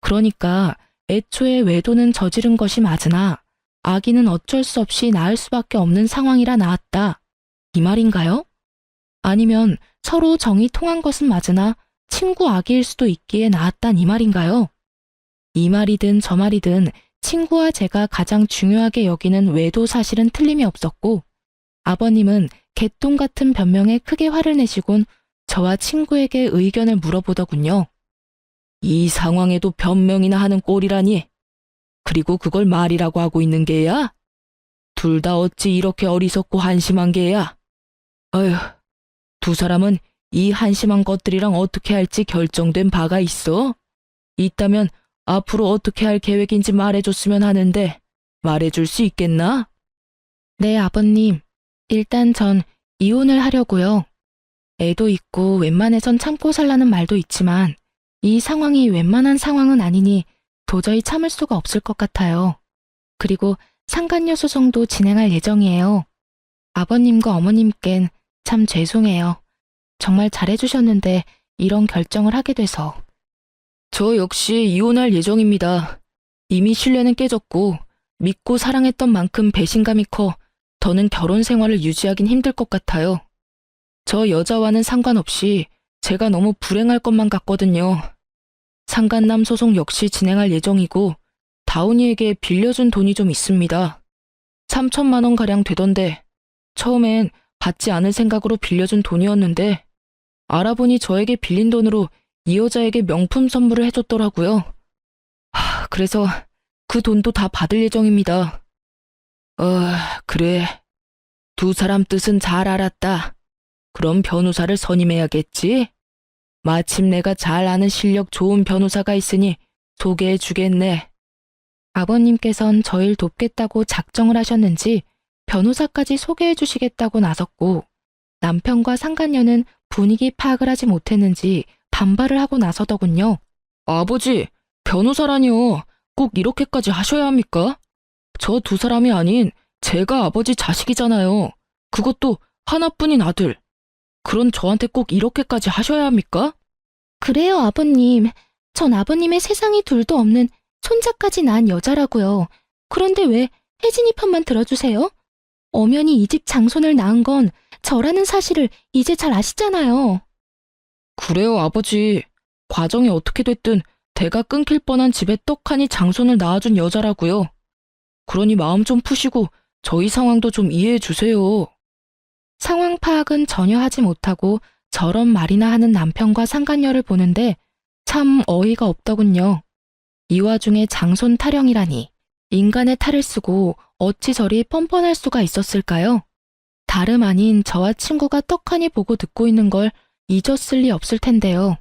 그러니까 애초에 외도는 저지른 것이 맞으나 아기는 어쩔 수 없이 낳을 수밖에 없는 상황이라 낳았다. 이 말인가요? 아니면 서로 정이 통한 것은 맞으나 친구 아기일 수도 있기에 낳았단 이 말인가요? 이 말이든 저 말이든 친구와 제가 가장 중요하게 여기는 외도 사실은 틀림이 없었고 아버님은 개똥 같은 변명에 크게 화를 내시곤 저와 친구에게 의견을 물어보더군요. 이 상황에도 변명이나 하는 꼴이라니. 그리고 그걸 말이라고 하고 있는 게야? 둘 다 어찌 이렇게 어리석고 한심한 게야? 어휴, 두 사람은 이 한심한 것들이랑 어떻게 할지 결정된 바가 있어? 있다면 앞으로 어떻게 할 계획인지 말해줬으면 하는데 말해줄 수 있겠나? 네, 아버님. 일단 전 이혼을 하려고요. 애도 있고 웬만해선 참고 살라는 말도 있지만 이 상황이 웬만한 상황은 아니니 도저히 참을 수가 없을 것 같아요. 그리고 상간녀 소송도 진행할 예정이에요. 아버님과 어머님껜 참 죄송해요. 정말 잘해주셨는데 이런 결정을 하게 돼서. 저 역시 이혼할 예정입니다. 이미 신뢰는 깨졌고 믿고 사랑했던 만큼 배신감이 커 더는 결혼 생활을 유지하긴 힘들 것 같아요. 저 여자와는 상관없이 제가 너무 불행할 것만 같거든요. 상간남 소송 역시 진행할 예정이고 다운이에게 빌려준 돈이 좀 있습니다. 3천만 원가량 되던데 처음엔 받지 않을 생각으로 빌려준 돈이었는데 알아보니 저에게 빌린 돈으로 이 여자에게 명품 선물을 해줬더라고요. 그래서 그 돈도 다 받을 예정입니다. 그래. 두 사람 뜻은 잘 알았다. 그럼 변호사를 선임해야겠지? 마침 내가 잘 아는 실력 좋은 변호사가 있으니 소개해 주겠네. 아버님께선 저를 돕겠다고 작정을 하셨는지 변호사까지 소개해 주시겠다고 나섰고 남편과 상간녀는 분위기 파악을 하지 못했는지 반발을 하고 나서더군요. 아버지, 변호사라니요. 꼭 이렇게까지 하셔야 합니까? 저 두 사람이 아닌 제가 아버지 자식이잖아요. 그것도 하나뿐인 아들. 그런 저한테 꼭 이렇게까지 하셔야 합니까? 그래요, 아버님. 전 아버님의 세상이 둘도 없는 손자까지 낳은 여자라고요. 그런데 왜 혜진이 편만 들어주세요? 엄연히 이 집 장손을 낳은 건 저라는 사실을 이제 잘 아시잖아요. 그래요, 아버지. 과정이 어떻게 됐든 대가 끊길 뻔한 집에 떡하니 장손을 낳아준 여자라고요. 그러니 마음 좀 푸시고 저희 상황도 좀 이해해 주세요. 상황 파악은 전혀 하지 못하고 저런 말이나 하는 남편과 상간녀를 보는데 참 어이가 없더군요. 이 와중에 장손 타령이라니 인간의 탈을 쓰고 어찌 저리 뻔뻔할 수가 있었을까요? 다름 아닌 저와 친구가 떡하니 보고 듣고 있는 걸 잊었을 리 없을 텐데요.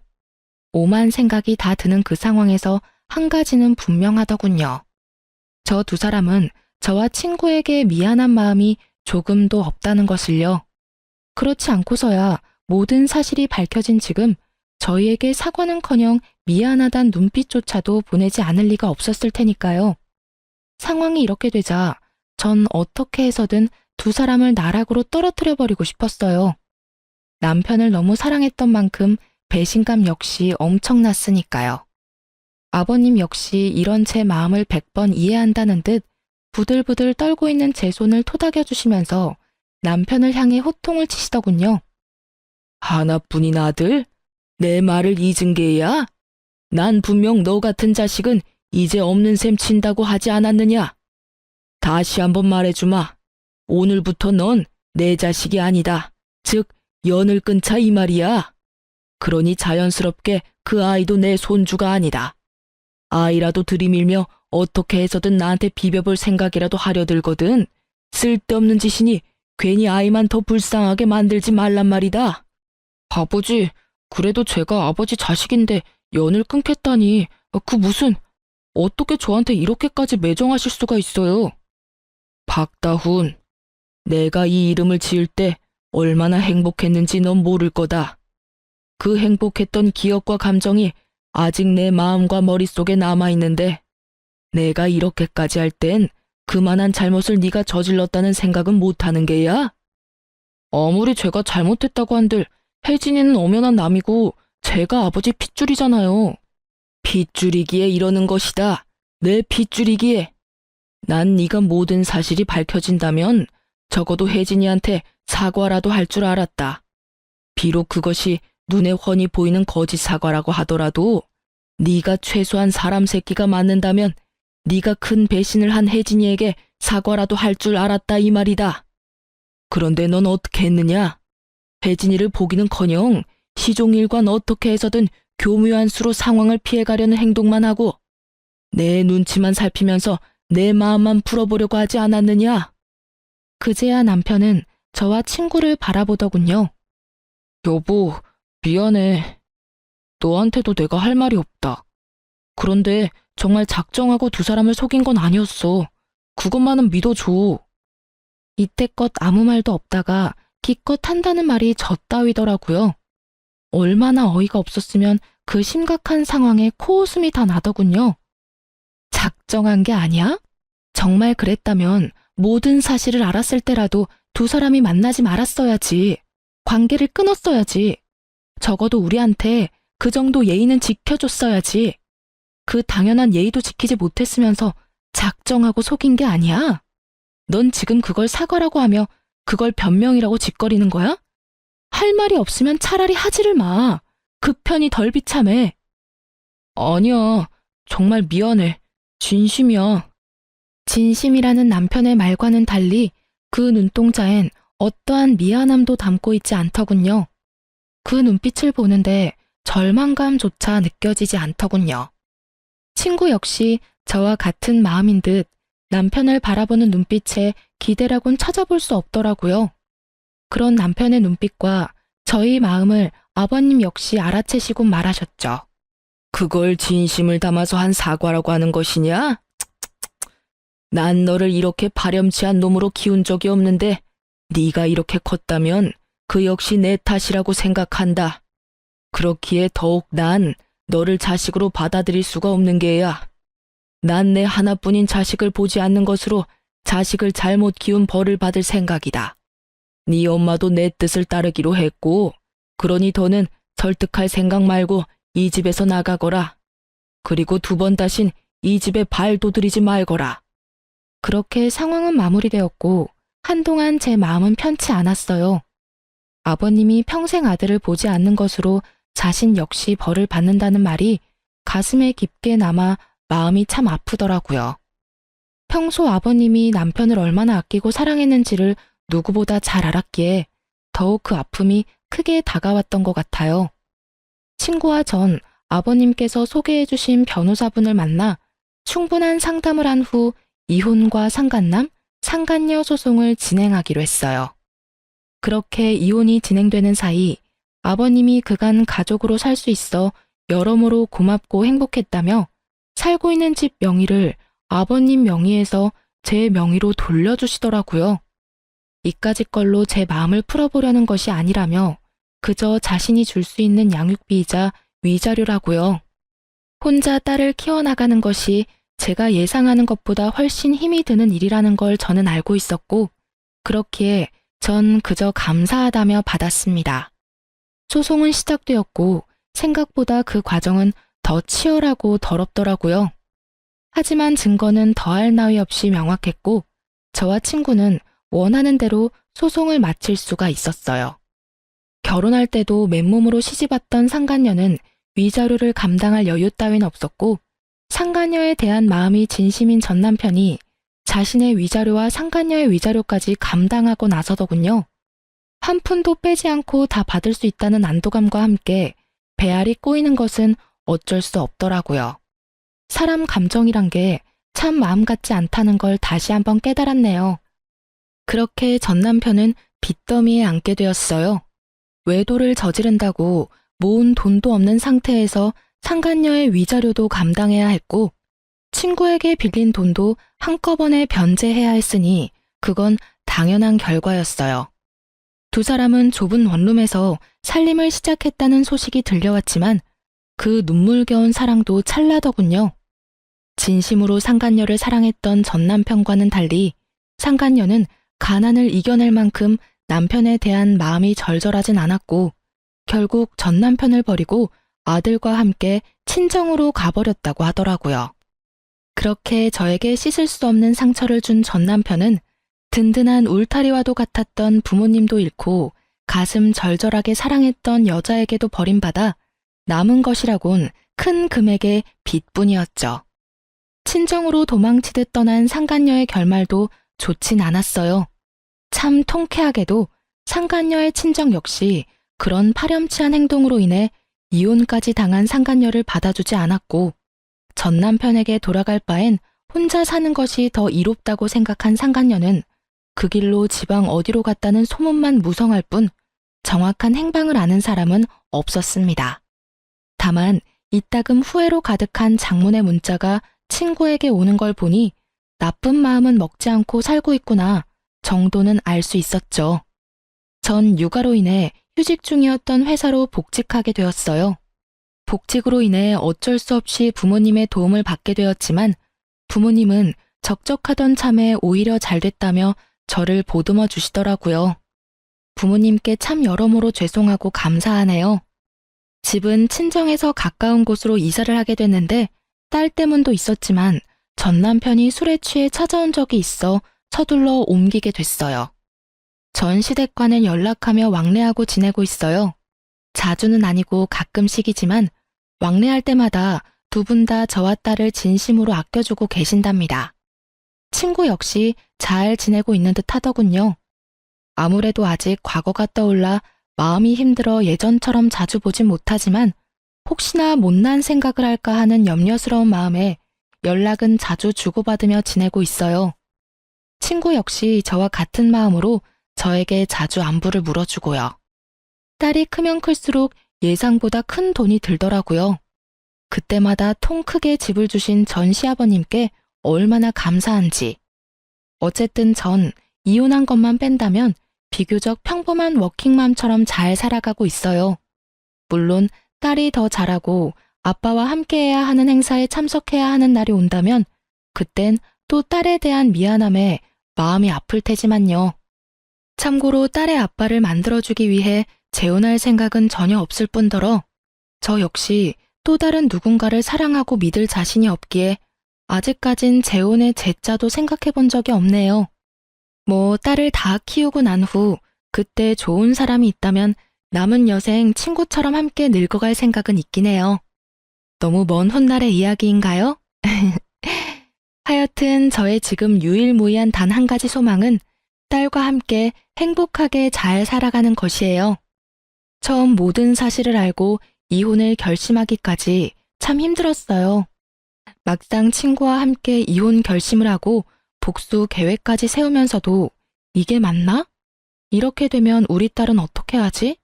오만 생각이 다 드는 그 상황에서 한 가지는 분명하더군요. 저 두 사람은 저와 친구에게 미안한 마음이 조금도 없다는 것을요. 그렇지 않고서야 모든 사실이 밝혀진 지금 저희에게 사과는커녕 미안하단 눈빛조차도 보내지 않을 리가 없었을 테니까요. 상황이 이렇게 되자 전 어떻게 해서든 두 사람을 나락으로 떨어뜨려버리고 싶었어요. 남편을 너무 사랑했던 만큼 배신감 역시 엄청났으니까요. 아버님 역시 이런 제 마음을 100번 이해한다는 듯 부들부들 떨고 있는 제 손을 토닥여 주시면서 남편을 향해 호통을 치시더군요. 하나뿐인 아들? 내 말을 잊은 게야? 난 분명 너 같은 자식은 이제 없는 셈 친다고 하지 않았느냐? 다시 한번 말해주마. 오늘부터 넌 내 자식이 아니다. 즉, 연을 끊자 이 말이야. 그러니 자연스럽게 그 아이도 내 손주가 아니다. 아이라도 들이밀며 어떻게 해서든 나한테 비벼볼 생각이라도 하려 들거든. 쓸데없는 짓이니 괜히 아이만 더 불쌍하게 만들지 말란 말이다. 아버지, 그래도 제가 아버지 자식인데 연을 끊겠다니 그 무슨 어떻게 저한테 이렇게까지 매정하실 수가 있어요. 박다훈, 내가 이 이름을 지을 때 얼마나 행복했는지 넌 모를 거다. 그 행복했던 기억과 감정이 아직 내 마음과 머릿속에 남아있는데 내가 이렇게까지 할 땐 그만한 잘못을 네가 저질렀다는 생각은 못하는 게야? 아무리 제가 잘못했다고 한들 혜진이는 엄연한 남이고 제가 아버지 핏줄이잖아요. 핏줄이기에 이러는 것이다. 내 핏줄이기에. 난 네가 모든 사실이 밝혀진다면 적어도 혜진이한테 사과라도 할 줄 알았다. 비록 그것이 눈에 훤히 보이는 거짓 사과라고 하더라도 네가 최소한 사람 새끼가 맞는다면 네가 큰 배신을 한 혜진이에게 사과라도 할 줄 알았다 이 말이다. 그런데 넌 어떻게 했느냐? 혜진이를 보기는커녕 시종일관 어떻게 해서든 교묘한 수로 상황을 피해가려는 행동만 하고 내 눈치만 살피면서 내 마음만 풀어보려고 하지 않았느냐? 그제야 남편은 저와 친구를 바라보더군요. 여보, 미안해. 너한테도 내가 할 말이 없다. 그런데 정말 작정하고 두 사람을 속인 건 아니었어. 그것만은 믿어줘. 이때껏 아무 말도 없다가 기껏 한다는 말이 저 따위더라고요. 얼마나 어이가 없었으면 그 심각한 상황에 코웃음이 다 나더군요. 작정한 게 아니야? 정말 그랬다면 모든 사실을 알았을 때라도 두 사람이 만나지 말았어야지. 관계를 끊었어야지. 적어도 우리한테 그 정도 예의는 지켜줬어야지. 그 당연한 예의도 지키지 못했으면서 작정하고 속인 게 아니야. 넌 지금 그걸 사과라고 하며 그걸 변명이라고 짓거리는 거야? 할 말이 없으면 차라리 하지를 마. 그 편이 덜 비참해. 아니야. 정말 미안해. 진심이야. 진심이라는 남편의 말과는 달리 그 눈동자엔 어떠한 미안함도 담고 있지 않더군요. 그 눈빛을 보는데 절망감조차 느껴지지 않더군요. 친구 역시 저와 같은 마음인 듯 남편을 바라보는 눈빛에 기대라곤 찾아볼 수 없더라고요. 그런 남편의 눈빛과 저희 마음을 아버님 역시 알아채시곤 말하셨죠. 그걸 진심을 담아서 한 사과라고 하는 것이냐? 난 너를 이렇게 파렴치한 놈으로 키운 적이 없는데 네가 이렇게 컸다면 그 역시 내 탓이라고 생각한다. 그렇기에 더욱 난 너를 자식으로 받아들일 수가 없는 게야. 난 내 하나뿐인 자식을 보지 않는 것으로 자식을 잘못 키운 벌을 받을 생각이다. 네 엄마도 내 뜻을 따르기로 했고 그러니 더는 설득할 생각 말고 이 집에서 나가거라. 그리고 두 번 다신 이 집에 발도 들이지 말거라. 그렇게 상황은 마무리되었고 한동안 제 마음은 편치 않았어요. 아버님이 평생 아들을 보지 않는 것으로 자신 역시 벌을 받는다는 말이 가슴에 깊게 남아 마음이 참 아프더라고요. 평소 아버님이 남편을 얼마나 아끼고 사랑했는지를 누구보다 잘 알았기에 더욱 그 아픔이 크게 다가왔던 것 같아요. 친구와 전 아버님께서 소개해 주신 변호사분을 만나 충분한 상담을 한 후 이혼과 상간남, 상간녀 소송을 진행하기로 했어요. 그렇게 이혼이 진행되는 사이 아버님이 그간 가족으로 살 수 있어 여러모로 고맙고 행복했다며 살고 있는 집 명의를 아버님 명의에서 제 명의로 돌려주시더라고요. 이까짓 걸로 제 마음을 풀어보려는 것이 아니라며 그저 자신이 줄 수 있는 양육비이자 위자료라고요. 혼자 딸을 키워나가는 것이 제가 예상하는 것보다 훨씬 힘이 드는 일이라는 걸 저는 알고 있었고, 그렇기에 전 그저 감사하다며 받았습니다. 소송은 시작되었고 생각보다 그 과정은 더 치열하고 더럽더라고요. 하지만 증거는 더할 나위 없이 명확했고 저와 친구는 원하는 대로 소송을 마칠 수가 있었어요. 결혼할 때도 맨몸으로 시집왔던 상간녀는 위자료를 감당할 여유 따윈 없었고 상간녀에 대한 마음이 진심인 전 남편이 자신의 위자료와 상간녀의 위자료까지 감당하고 나서더군요. 한 푼도 빼지 않고 다 받을 수 있다는 안도감과 함께 배알이 꼬이는 것은 어쩔 수 없더라고요. 사람 감정이란 게 참 마음 같지 않다는 걸 다시 한번 깨달았네요. 그렇게 전 남편은 빚더미에 앉게 되었어요. 외도를 저지른다고 모은 돈도 없는 상태에서 상간녀의 위자료도 감당해야 했고 친구에게 빌린 돈도 한꺼번에 변제해야 했으니 그건 당연한 결과였어요. 두 사람은 좁은 원룸에서 살림을 시작했다는 소식이 들려왔지만 그 눈물겨운 사랑도 찰나더군요. 진심으로 상간녀를 사랑했던 전 남편과는 달리 상간녀는 가난을 이겨낼 만큼 남편에 대한 마음이 절절하진 않았고 결국 전 남편을 버리고 아들과 함께 친정으로 가버렸다고 하더라고요. 그렇게 저에게 씻을 수 없는 상처를 준 전 남편은 든든한 울타리와도 같았던 부모님도 잃고 가슴 절절하게 사랑했던 여자에게도 버림받아 남은 것이라곤 큰 금액의 빚뿐이었죠. 친정으로 도망치듯 떠난 상간녀의 결말도 좋진 않았어요. 참 통쾌하게도 상간녀의 친정 역시 그런 파렴치한 행동으로 인해 이혼까지 당한 상간녀를 받아주지 않았고 전 남편에게 돌아갈 바엔 혼자 사는 것이 더 이롭다고 생각한 상간녀는 그 길로 지방 어디로 갔다는 소문만 무성할 뿐 정확한 행방을 아는 사람은 없었습니다. 다만 이따금 후회로 가득한 장문의 문자가 친구에게 오는 걸 보니 나쁜 마음은 먹지 않고 살고 있구나 정도는 알 수 있었죠. 전 육아로 인해 휴직 중이었던 회사로 복직하게 되었어요. 복직으로 인해 어쩔 수 없이 부모님의 도움을 받게 되었지만 부모님은 적적하던 참에 오히려 잘 됐다며 저를 보듬어 주시더라고요. 부모님께 참 여러모로 죄송하고 감사하네요. 집은 친정에서 가까운 곳으로 이사를 하게 됐는데 딸 때문도 있었지만 전 남편이 술에 취해 찾아온 적이 있어 서둘러 옮기게 됐어요. 전 시댁과는 연락하며 왕래하고 지내고 있어요. 자주는 아니고 가끔씩이지만 왕래할 때마다 두 분 다 저와 딸을 진심으로 아껴주고 계신답니다. 친구 역시 잘 지내고 있는 듯 하더군요. 아무래도 아직 과거가 떠올라 마음이 힘들어 예전처럼 자주 보진 못하지만 혹시나 못난 생각을 할까 하는 염려스러운 마음에 연락은 자주 주고받으며 지내고 있어요. 친구 역시 저와 같은 마음으로 저에게 자주 안부를 물어주고요. 딸이 크면 클수록 예상보다 큰 돈이 들더라고요. 그때마다 통 크게 집을 주신 전 시아버님께 얼마나 감사한지. 어쨌든 전 이혼한 것만 뺀다면 비교적 평범한 워킹맘처럼 잘 살아가고 있어요. 물론 딸이 더 잘하고 아빠와 함께해야 하는 행사에 참석해야 하는 날이 온다면 그땐 또 딸에 대한 미안함에 마음이 아플 테지만요. 참고로 딸의 아빠를 만들어주기 위해 재혼할 생각은 전혀 없을 뿐더러 저 역시 또 다른 누군가를 사랑하고 믿을 자신이 없기에 아직까진 재혼의 제자도 생각해 본 적이 없네요. 뭐 딸을 다 키우고 난 후 그때 좋은 사람이 있다면 남은 여생 친구처럼 함께 늙어갈 생각은 있긴 해요. 너무 먼 훗날의 이야기인가요? 하여튼 저의 지금 유일무이한 단 한 가지 소망은 딸과 함께 행복하게 잘 살아가는 것이에요. 처음 모든 사실을 알고 이혼을 결심하기까지 참 힘들었어요. 막상 친구와 함께 이혼 결심을 하고 복수 계획까지 세우면서도 이게 맞나? 이렇게 되면 우리 딸은 어떻게 하지?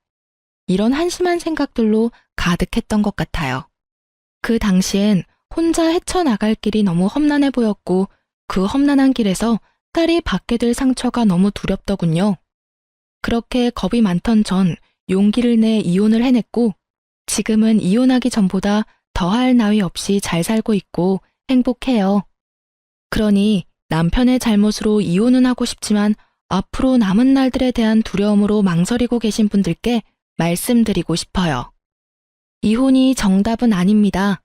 이런 한심한 생각들로 가득했던 것 같아요. 그 당시엔 혼자 헤쳐나갈 길이 너무 험난해 보였고 그 험난한 길에서 딸이 받게 될 상처가 너무 두렵더군요. 그렇게 겁이 많던 전 용기를 내 이혼을 해냈고 지금은 이혼하기 전보다 더할 나위 없이 잘 살고 있고 행복해요. 그러니 남편의 잘못으로 이혼은 하고 싶지만 앞으로 남은 날들에 대한 두려움으로 망설이고 계신 분들께 말씀드리고 싶어요. 이혼이 정답은 아닙니다.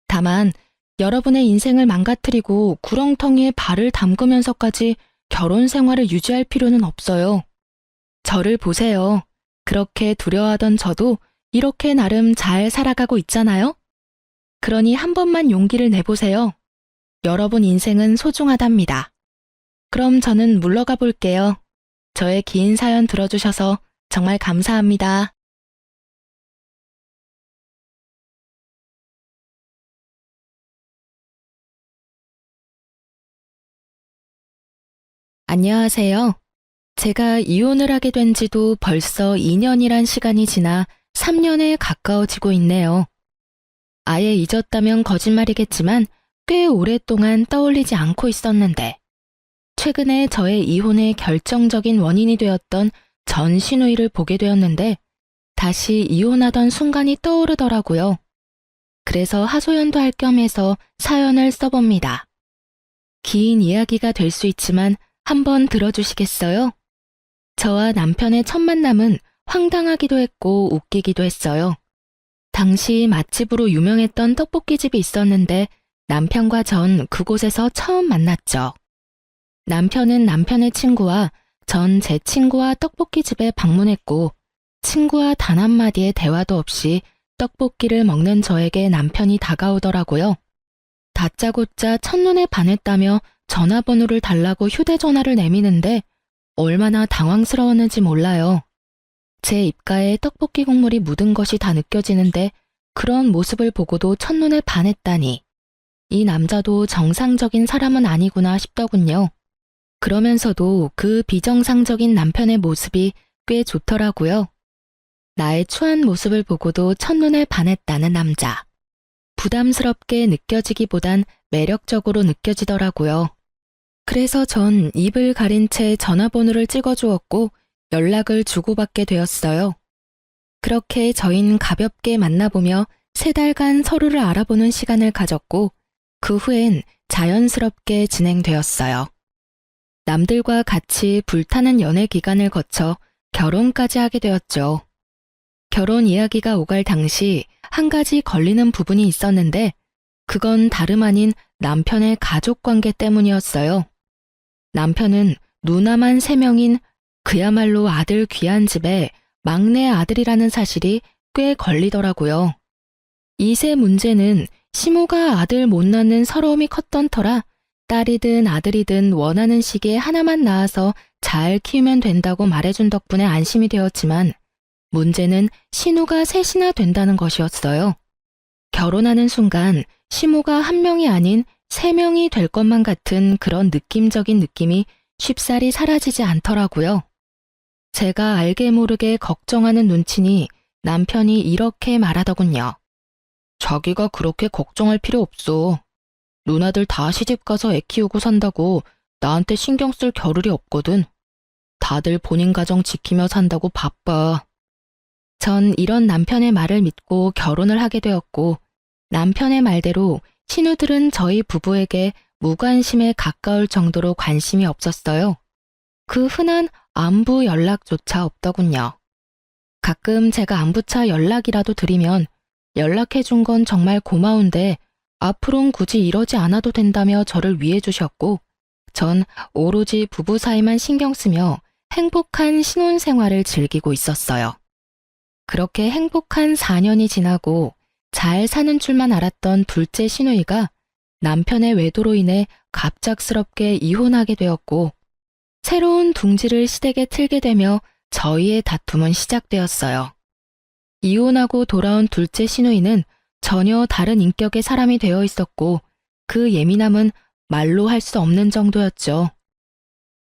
다만 여러분의 인생을 망가뜨리고 구렁텅이에 발을 담그면서까지 결혼 생활을 유지할 필요는 없어요. 저를 보세요. 그렇게 두려워하던 저도 이렇게 나름 잘 살아가고 있잖아요? 그러니 한 번만 용기를 내보세요. 여러분 인생은 소중하답니다. 그럼 저는 물러가 볼게요. 저의 긴 사연 들어주셔서 정말 감사합니다. 안녕하세요. 제가 이혼을 하게 된 지도 벌써 2년이란 시간이 지나 3년에 가까워지고 있네요. 아예 잊었다면 거짓말이겠지만 꽤 오랫동안 떠올리지 않고 있었는데 최근에 저의 이혼의 결정적인 원인이 되었던 전 시누이를 보게 되었는데 다시 이혼하던 순간이 떠오르더라고요. 그래서 하소연도 할 겸 해서 사연을 써봅니다. 긴 이야기가 될 수 있지만 한번 들어주시겠어요? 저와 남편의 첫 만남은 황당하기도 했고 웃기기도 했어요. 당시 맛집으로 유명했던 떡볶이집이 있었는데 남편과 전 그곳에서 처음 만났죠. 남편은 남편의 친구와 전 제 친구와 떡볶이집에 방문했고 친구와 단 한마디의 대화도 없이 떡볶이를 먹는 저에게 남편이 다가오더라고요. 다짜고짜 첫눈에 반했다며 전화번호를 달라고 휴대전화를 내미는데 얼마나 당황스러웠는지 몰라요. 제 입가에 떡볶이 국물이 묻은 것이 다 느껴지는데 그런 모습을 보고도 첫눈에 반했다니. 이 남자도 정상적인 사람은 아니구나 싶더군요. 그러면서도 그 비정상적인 남편의 모습이 꽤 좋더라고요. 나의 추한 모습을 보고도 첫눈에 반했다는 남자. 부담스럽게 느껴지기보단 매력적으로 느껴지더라고요. 그래서 전 입을 가린 채 전화번호를 찍어주었고 연락을 주고받게 되었어요. 그렇게 저희는 가볍게 만나보며 3달간 서로를 알아보는 시간을 가졌고 그 후엔 자연스럽게 진행되었어요. 남들과 같이 불타는 연애 기간을 거쳐 결혼까지 하게 되었죠. 결혼 이야기가 오갈 당시 한 가지 걸리는 부분이 있었는데 그건 다름 아닌 남편의 가족관계 때문이었어요. 남편은 누나만 3명인 그야말로 아들 귀한 집에 막내 아들이라는 사실이 꽤 걸리더라고요. 이 세 문제는 시모가 아들 못 낳는 서러움이 컸던 터라 딸이든 아들이든 원하는 시기에 하나만 낳아서 잘 키우면 된다고 말해준 덕분에 안심이 되었지만 문제는 신우가 셋이나 된다는 것이었어요. 결혼하는 순간 시모가 1명이 아닌 3명이 될 것만 같은 그런 느낌적인 느낌이 쉽사리 사라지지 않더라고요. 제가 알게 모르게 걱정하는 눈치니 남편이 이렇게 말하더군요. 자기가 그렇게 걱정할 필요 없어. 누나들 다 시집가서 애 키우고 산다고 나한테 신경 쓸 겨를이 없거든. 다들 본인 가정 지키며 산다고 바빠. 전 이런 남편의 말을 믿고 결혼을 하게 되었고 남편의 말대로 신우들은 저희 부부에게 무관심에 가까울 정도로 관심이 없었어요. 그 흔한 안부 연락조차 없더군요. 가끔 제가 안부차 연락이라도 드리면 연락해 준 건 정말 고마운데 앞으론 굳이 이러지 않아도 된다며 저를 위해 주셨고 전 오로지 부부 사이만 신경 쓰며 행복한 신혼생활을 즐기고 있었어요. 그렇게 행복한 4년이 지나고 잘 사는 줄만 알았던 둘째 시누이가 남편의 외도로 인해 갑작스럽게 이혼하게 되었고, 새로운 둥지를 시댁에 틀게 되며 저희의 다툼은 시작되었어요. 이혼하고 돌아온 둘째 시누이는 전혀 다른 인격의 사람이 되어 있었고, 그 예민함은 말로 할 수 없는 정도였죠.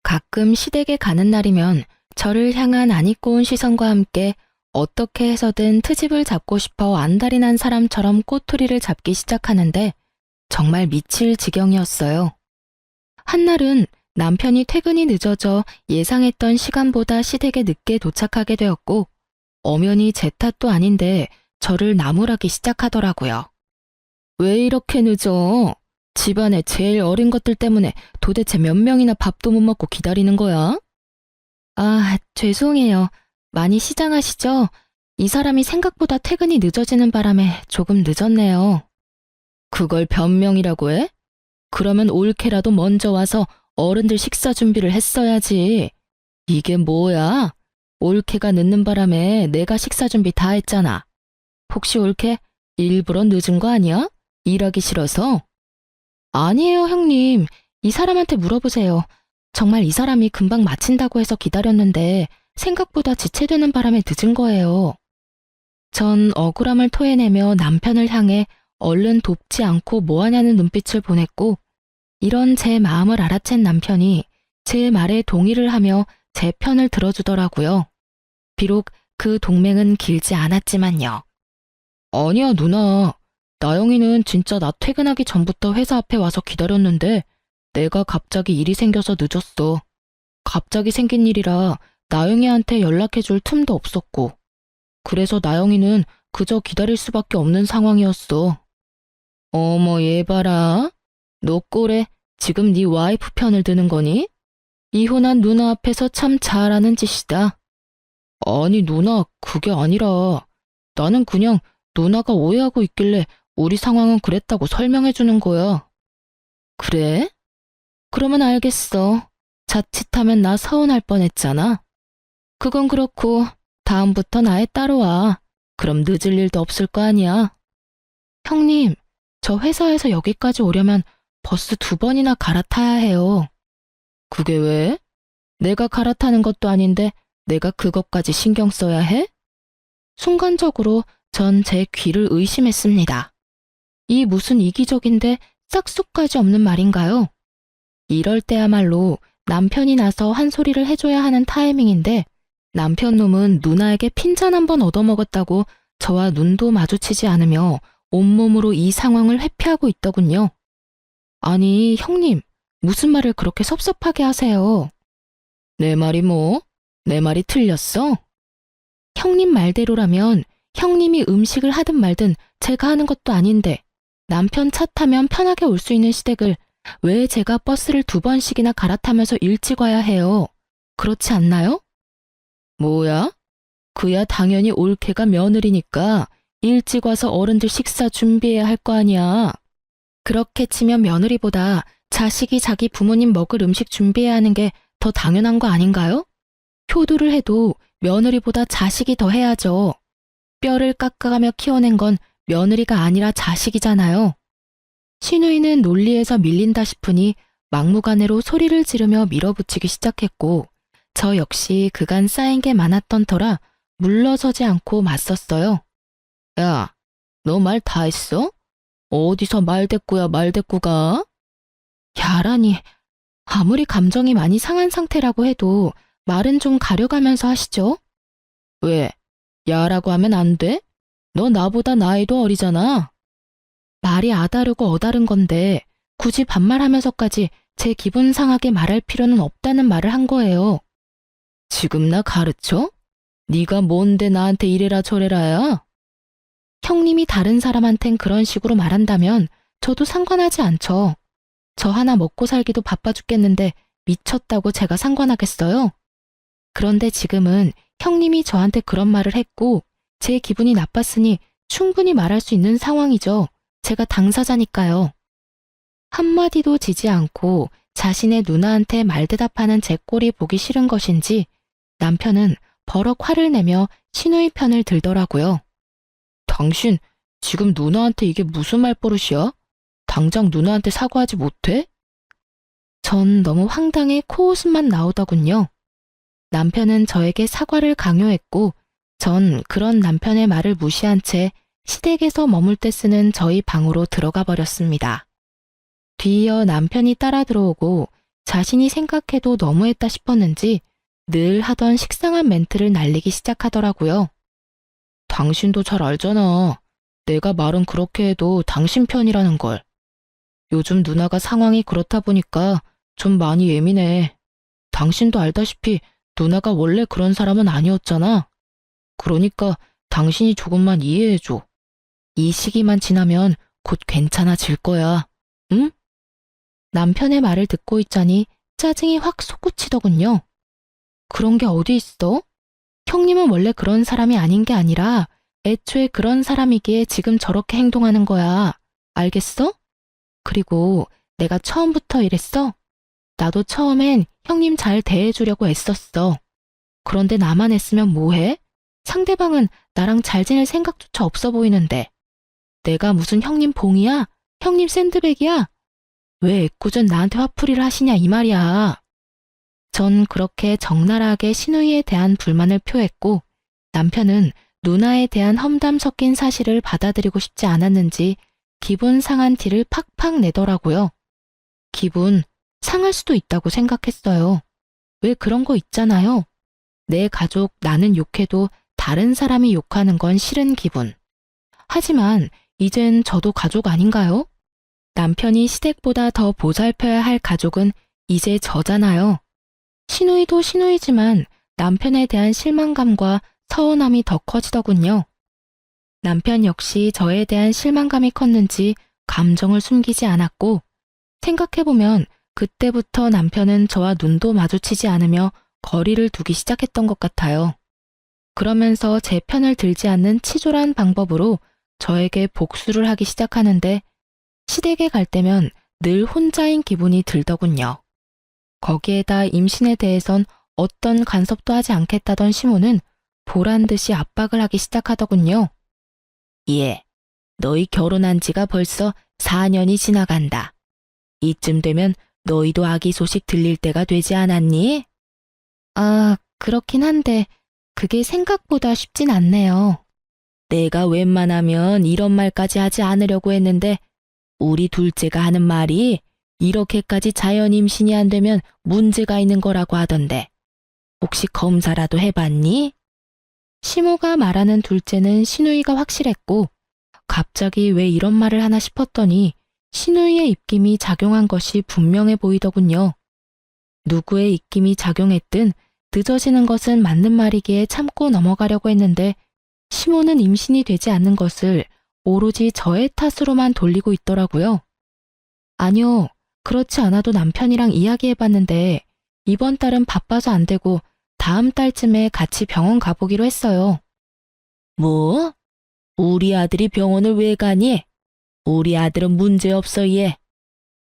가끔 시댁에 가는 날이면 저를 향한 안 입고 온 시선과 함께 어떻게 해서든 트집을 잡고 싶어 안달이 난 사람처럼 꼬투리를 잡기 시작하는데 정말 미칠 지경이었어요. 한날은 남편이 퇴근이 늦어져 예상했던 시간보다 시댁에 늦게 도착하게 되었고, 엄연히 제 탓도 아닌데 저를 나무라기 시작하더라고요. 왜 이렇게 늦어? 집안에 제일 어린 것들 때문에 도대체 몇 명이나 밥도 못 먹고 기다리는 거야? 아, 죄송해요. 많이 시장하시죠? 이 사람이 생각보다 퇴근이 늦어지는 바람에 조금 늦었네요. 그걸 변명이라고 해? 그러면 올케라도 먼저 와서 어른들 식사 준비를 했어야지. 이게 뭐야? 올케가 늦는 바람에 내가 식사 준비 다 했잖아. 혹시 올케 일부러 늦은 거 아니야? 일하기 싫어서? 아니에요, 형님. 이 사람한테 물어보세요. 정말 이 사람이 금방 마친다고 해서 기다렸는데 생각보다 지체되는 바람에 늦은 거예요. 전 억울함을 토해내며 남편을 향해 얼른 돕지 않고 뭐하냐는 눈빛을 보냈고, 이런 제 마음을 알아챈 남편이 제 말에 동의를 하며 제 편을 들어주더라고요. 비록 그 동맹은 길지 않았지만요. 아니야, 누나. 나영이는 진짜 나 퇴근하기 전부터 회사 앞에 와서 기다렸는데 내가 갑자기 일이 생겨서 늦었어. 갑자기 생긴 일이라 나영이한테 연락해줄 틈도 없었고, 그래서 나영이는 그저 기다릴 수밖에 없는 상황이었어. 어머, 얘 봐라. 너 꼴에 지금 네 와이프 편을 드는 거니? 이혼한 누나 앞에서 참 잘하는 짓이다. 아니, 누나, 그게 아니라 나는 그냥 누나가 오해하고 있길래 우리 상황은 그랬다고 설명해주는 거야. 그래? 그러면 알겠어. 자칫하면 나 서운할 뻔했잖아. 그건 그렇고 다음부터 나에 따라와. 그럼 늦을 일도 없을 거 아니야. 형님, 저 회사에서 여기까지 오려면 버스 2번이나 갈아타야 해요. 그게 왜? 내가 갈아타는 것도 아닌데 내가 그것까지 신경 써야 해? 순간적으로 전 제 귀를 의심했습니다. 이 무슨 이기적인데 싹수까지 없는 말인가요? 이럴 때야말로 남편이 나서 한 소리를 해줘야 하는 타이밍인데, 남편 놈은 누나에게 핀잔 한 번 얻어먹었다고 저와 눈도 마주치지 않으며 온몸으로 이 상황을 회피하고 있더군요. 아니, 형님, 무슨 말을 그렇게 섭섭하게 하세요? 내 말이 뭐? 내 말이 틀렸어? 형님 말대로라면 형님이 음식을 하든 말든 제가 하는 것도 아닌데 남편 차 타면 편하게 올 수 있는 시댁을 왜 제가 버스를 2번씩이나 갈아타면서 일찍 와야 해요? 그렇지 않나요? 뭐야? 그야 당연히 올케가 며느리니까 일찍 와서 어른들 식사 준비해야 할 거 아니야. 그렇게 치면 며느리보다 자식이 자기 부모님 먹을 음식 준비해야 하는 게 더 당연한 거 아닌가요? 효도를 해도 며느리보다 자식이 더 해야죠. 뼈를 깎아가며 키워낸 건 며느리가 아니라 자식이잖아요. 시누이는 논리에서 밀린다 싶으니 막무가내로 소리를 지르며 밀어붙이기 시작했고, 저 역시 그간 쌓인 게 많았던 터라 물러서지 않고 맞섰어요. 야, 너 말 다 했어? 어디서 말대꾸야 말대꾸가? 야라니, 아무리 감정이 많이 상한 상태라고 해도 말은 좀 가려가면서 하시죠. 왜? 야라고 하면 안 돼? 너 나보다 나이도 어리잖아. 말이 아다르고 어다른 건데 굳이 반말하면서까지 제 기분 상하게 말할 필요는 없다는 말을 한 거예요. 지금 나 가르쳐? 네가 뭔데 나한테 이래라 저래라야? 형님이 다른 사람한텐 그런 식으로 말한다면 저도 상관하지 않죠. 저 하나 먹고 살기도 바빠 죽겠는데 미쳤다고 제가 상관하겠어요? 그런데 지금은 형님이 저한테 그런 말을 했고 제 기분이 나빴으니 충분히 말할 수 있는 상황이죠. 제가 당사자니까요. 한마디도 지지 않고 자신의 누나한테 말대답하는 제 꼴이 보기 싫은 것인지 남편은 버럭 화를 내며 시누이 편을 들더라고요. 당신 지금 누나한테 이게 무슨 말버릇이야? 당장 누나한테 사과하지 못해? 전 너무 황당해 코웃음만 나오더군요. 남편은 저에게 사과를 강요했고 전 그런 남편의 말을 무시한 채 시댁에서 머물 때 쓰는 저희 방으로 들어가 버렸습니다. 뒤이어 남편이 따라 들어오고 자신이 생각해도 너무했다 싶었는지 늘 하던 식상한 멘트를 날리기 시작하더라고요. 당신도 잘 알잖아. 내가 말은 그렇게 해도 당신 편이라는 걸. 요즘 누나가 상황이 그렇다 보니까 좀 많이 예민해. 당신도 알다시피 누나가 원래 그런 사람은 아니었잖아. 그러니까 당신이 조금만 이해해줘. 이 시기만 지나면 곧 괜찮아질 거야. 응? 남편의 말을 듣고 있자니 짜증이 확 솟구치더군요. 그런 게 어디 있어? 형님은 원래 그런 사람이 아닌 게 아니라 애초에 그런 사람이기에 지금 저렇게 행동하는 거야. 알겠어? 그리고 내가 처음부터 이랬어? 나도 처음엔 형님 잘 대해주려고 애썼어. 그런데 나만 애쓰면 뭐해? 상대방은 나랑 잘 지낼 생각조차 없어 보이는데. 내가 무슨 형님 봉이야? 형님 샌드백이야? 왜 애꿎은 나한테 화풀이를 하시냐 이 말이야. 전 그렇게 적나라하게 시누이에 대한 불만을 표했고 남편은 누나에 대한 험담 섞인 사실을 받아들이고 싶지 않았는지 기분 상한 티를 팍팍 내더라고요. 기분 상할 수도 있다고 생각했어요. 왜 그런 거 있잖아요. 내 가족 나는 욕해도 다른 사람이 욕하는 건 싫은 기분. 하지만 이젠 저도 가족 아닌가요? 남편이 시댁보다 더 보살펴야 할 가족은 이제 저잖아요. 시누이도 시누이지만 남편에 대한 실망감과 서운함이 더 커지더군요. 남편 역시 저에 대한 실망감이 컸는지 감정을 숨기지 않았고 생각해보면 그때부터 남편은 저와 눈도 마주치지 않으며 거리를 두기 시작했던 것 같아요. 그러면서 제 편을 들지 않는 치졸한 방법으로 저에게 복수를 하기 시작하는데 시댁에 갈 때면 늘 혼자인 기분이 들더군요. 거기에다 임신에 대해선 어떤 간섭도 하지 않겠다던 시모는 보란듯이 압박을 하기 시작하더군요. 예, 너희 결혼한 지가 벌써 4년이 지나간다. 이쯤 되면 너희도 아기 소식 들릴 때가 되지 않았니? 아, 그렇긴 한데 그게 생각보다 쉽진 않네요. 내가 웬만하면 이런 말까지 하지 않으려고 했는데 우리 둘째가 하는 말이 이렇게까지 자연 임신이 안 되면 문제가 있는 거라고 하던데 혹시 검사라도 해봤니? 시모가 말하는 둘째는 시누이가 확실했고 갑자기 왜 이런 말을 하나 싶었더니 시누이의 입김이 작용한 것이 분명해 보이더군요. 누구의 입김이 작용했든 늦어지는 것은 맞는 말이기에 참고 넘어가려고 했는데 시모는 임신이 되지 않는 것을 오로지 저의 탓으로만 돌리고 있더라고요. 아니요, 그렇지 않아도 남편이랑 이야기해봤는데 이번 달은 바빠서 안 되고 다음 달쯤에 같이 병원 가보기로 했어요. 뭐? 우리 아들이 병원을 왜 가니? 우리 아들은 문제없어 얘.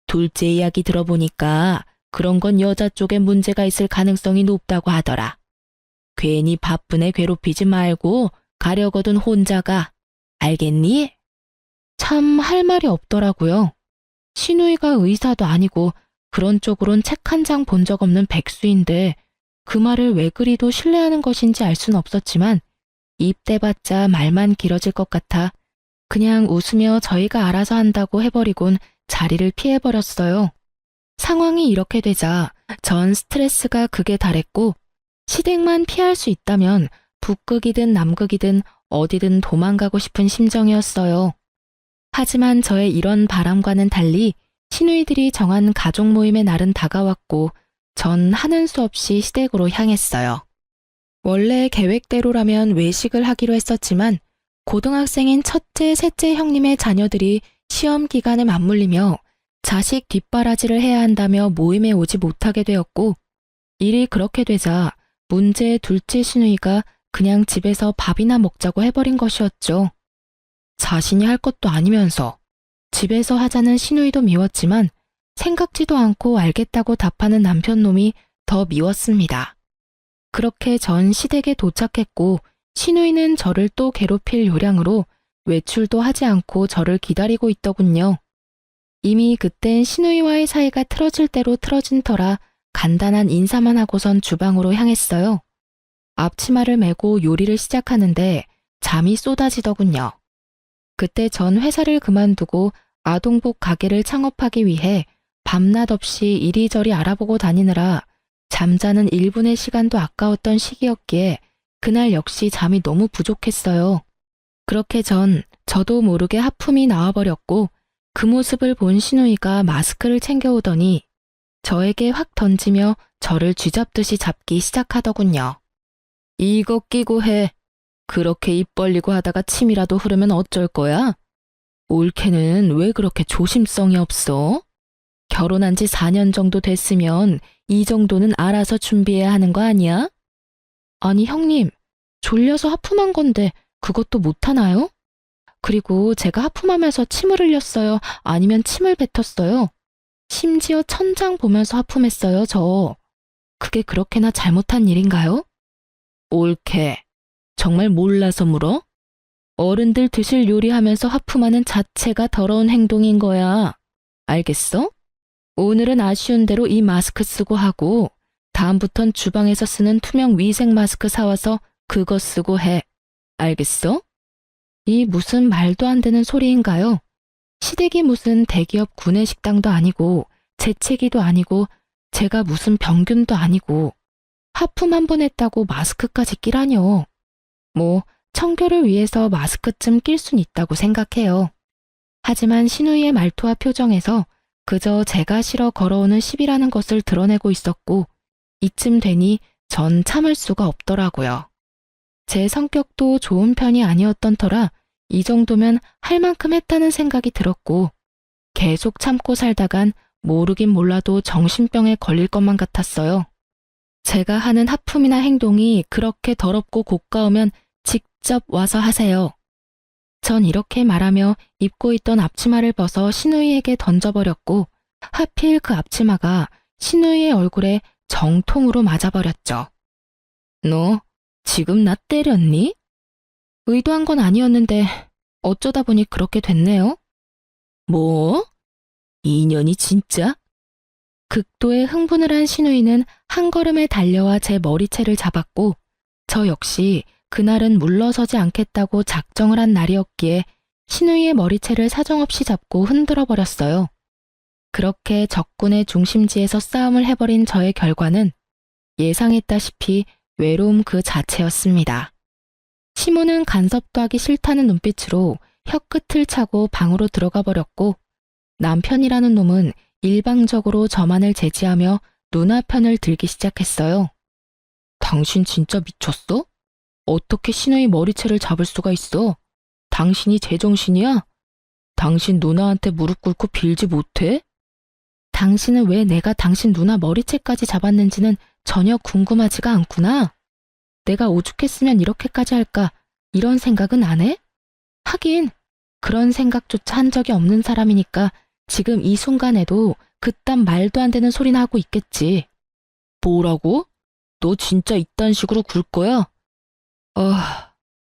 둘째 이야기 들어보니까 그런 건 여자 쪽에 문제가 있을 가능성이 높다고 하더라. 괜히 바쁜 애 괴롭히지 말고 가려거든 혼자 가. 알겠니? 참 할 말이 없더라고요. 시누이가 의사도 아니고 그런 쪽으론 책 한 장 본 적 없는 백수인데 그 말을 왜 그리도 신뢰하는 것인지 알 순 없었지만 입 대봤자 말만 길어질 것 같아 그냥 웃으며 저희가 알아서 한다고 해버리곤 자리를 피해버렸어요. 상황이 이렇게 되자 전 스트레스가 극에 달했고 시댁만 피할 수 있다면 북극이든 남극이든 어디든 도망가고 싶은 심정이었어요. 하지만 저의 이런 바람과는 달리 시누이들이 정한 가족 모임의 날은 다가왔고 전 하는 수 없이 시댁으로 향했어요. 원래 계획대로라면 외식을 하기로 했었지만 고등학생인 첫째, 셋째 형님의 자녀들이 시험 기간에 맞물리며 자식 뒷바라지를 해야 한다며 모임에 오지 못하게 되었고 일이 그렇게 되자 문제의 둘째 시누이가 그냥 집에서 밥이나 먹자고 해버린 것이었죠. 자신이 할 것도 아니면서 집에서 하자는 시누이도 미웠지만 생각지도 않고 알겠다고 답하는 남편놈이 더 미웠습니다. 그렇게 전 시댁에 도착했고 시누이는 저를 또 괴롭힐 요량으로 외출도 하지 않고 저를 기다리고 있더군요. 이미 그땐 신우이와의 사이가 틀어질 대로 틀어진 터라 간단한 인사만 하고선 주방으로 향했어요. 앞치마를 메고 요리를 시작하는데 잠이 쏟아지더군요. 그때 전 회사를 그만두고 아동복 가게를 창업하기 위해 밤낮 없이 이리저리 알아보고 다니느라 잠자는 1분의 시간도 아까웠던 시기였기에 그날 역시 잠이 너무 부족했어요. 그렇게 저도 모르게 하품이 나와버렸고 그 모습을 본 신우이가 마스크를 챙겨오더니 저에게 확 던지며 저를 쥐잡듯이 잡기 시작하더군요. 이거 끼고 해. 그렇게 입 벌리고 하다가 침이라도 흐르면 어쩔 거야? 올케는 왜 그렇게 조심성이 없어? 결혼한 지 4년 정도 됐으면 이 정도는 알아서 준비해야 하는 거 아니야? 아니 형님, 졸려서 하품한 건데 그것도 못하나요? 그리고 제가 하품하면서 침을 흘렸어요? 아니면 침을 뱉었어요? 심지어 천장 보면서 하품했어요, 저. 그게 그렇게나 잘못한 일인가요? 올케, 정말 몰라서 물어? 어른들 드실 요리하면서 하품하는 자체가 더러운 행동인 거야. 알겠어? 오늘은 아쉬운 대로 이 마스크 쓰고 하고 다음부턴 주방에서 쓰는 투명 위생 마스크 사와서 그거 쓰고 해. 알겠어? 이 무슨 말도 안 되는 소리인가요? 시댁이 무슨 대기업 구내식당도 아니고 재채기도 아니고 제가 무슨 병균도 아니고 하품 한 번 했다고 마스크까지 끼라뇨. 뭐 청결을 위해서 마스크쯤 낄 순 있다고 생각해요. 하지만 신우이의 말투와 표정에서 그저 제가 싫어 걸어오는 시비라는 것을 드러내고 있었고 이쯤 되니 전 참을 수가 없더라고요. 제 성격도 좋은 편이 아니었던 터라 이 정도면 할 만큼 했다는 생각이 들었고 계속 참고 살다간 모르긴 몰라도 정신병에 걸릴 것만 같았어요. 제가 하는 하품이나 행동이 그렇게 더럽고 고가우면 직접 와서 하세요. 전 이렇게 말하며 입고 있던 앞치마를 벗어 신우이에게 던져버렸고 하필 그 앞치마가 신우이의 얼굴에 정통으로 맞아버렸죠. 너 지금 나 때렸니? 의도한 건 아니었는데 어쩌다 보니 그렇게 됐네요. 뭐? 이년이 진짜? 극도의 흥분을 한 신우이는 한 걸음에 달려와 제 머리채를 잡았고 저 역시 그날은 물러서지 않겠다고 작정을 한 날이었기에 신우이의 머리채를 사정없이 잡고 흔들어 버렸어요. 그렇게 적군의 중심지에서 싸움을 해버린 저의 결과는 예상했다시피 외로움 그 자체였습니다. 시모는 간섭도 하기 싫다는 눈빛으로 혀끝을 차고 방으로 들어가 버렸고 남편이라는 놈은 일방적으로 저만을 제지하며 누나 편을 들기 시작했어요. 당신 진짜 미쳤어? 어떻게 신우이 머리채를 잡을 수가 있어? 당신이 제정신이야? 당신 누나한테 무릎 꿇고 빌지 못해? 당신은 왜 내가 당신 누나 머리채까지 잡았는지는 전혀 궁금하지가 않구나. 내가 오죽했으면 이렇게까지 할까 이런 생각은 안 해? 하긴 그런 생각조차 한 적이 없는 사람이니까 지금 이 순간에도 그딴 말도 안 되는 소리나 하고 있겠지. 뭐라고? 너 진짜 이딴 식으로 굴 거야?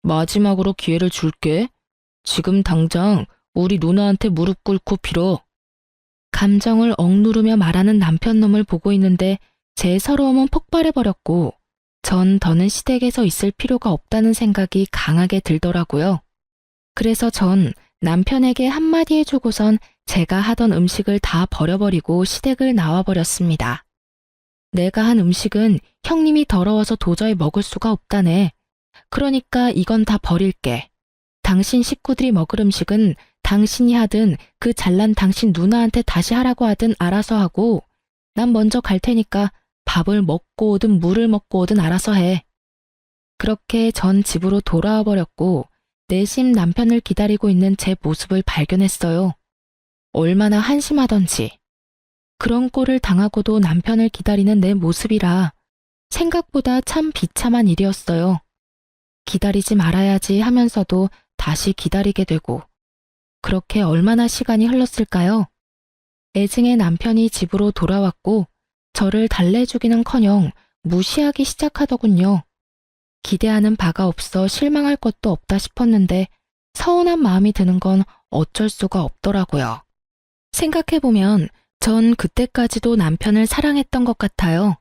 마지막으로 기회를 줄게. 지금 당장 우리 누나한테 무릎 꿇고 빌어. 감정을 억누르며 말하는 남편 놈을 보고 있는데 제 서러움은 폭발해버렸고 전 더는 시댁에서 있을 필요가 없다는 생각이 강하게 들더라고요. 그래서 전 남편에게 한마디 해주고선 제가 하던 음식을 다 버려버리고 시댁을 나와버렸습니다. 내가 한 음식은 형님이 더러워서 도저히 먹을 수가 없다네. 그러니까 이건 다 버릴게. 당신 식구들이 먹을 음식은 당신이 하든 그 잘난 당신 누나한테 다시 하라고 하든 알아서 하고 난 먼저 갈 테니까 밥을 먹고 오든 물을 먹고 오든 알아서 해. 그렇게 전 집으로 돌아와 버렸고 내심 남편을 기다리고 있는 제 모습을 발견했어요. 얼마나 한심하던지. 그런 꼴을 당하고도 남편을 기다리는 내 모습이라 생각보다 참 비참한 일이었어요. 기다리지 말아야지 하면서도 다시 기다리게 되고 그렇게 얼마나 시간이 흘렀을까요? 애증의 남편이 집으로 돌아왔고 저를 달래주기는커녕 무시하기 시작하더군요. 기대하는 바가 없어 실망할 것도 없다 싶었는데 서운한 마음이 드는 건 어쩔 수가 없더라고요. 생각해보면 전 그때까지도 남편을 사랑했던 것 같아요.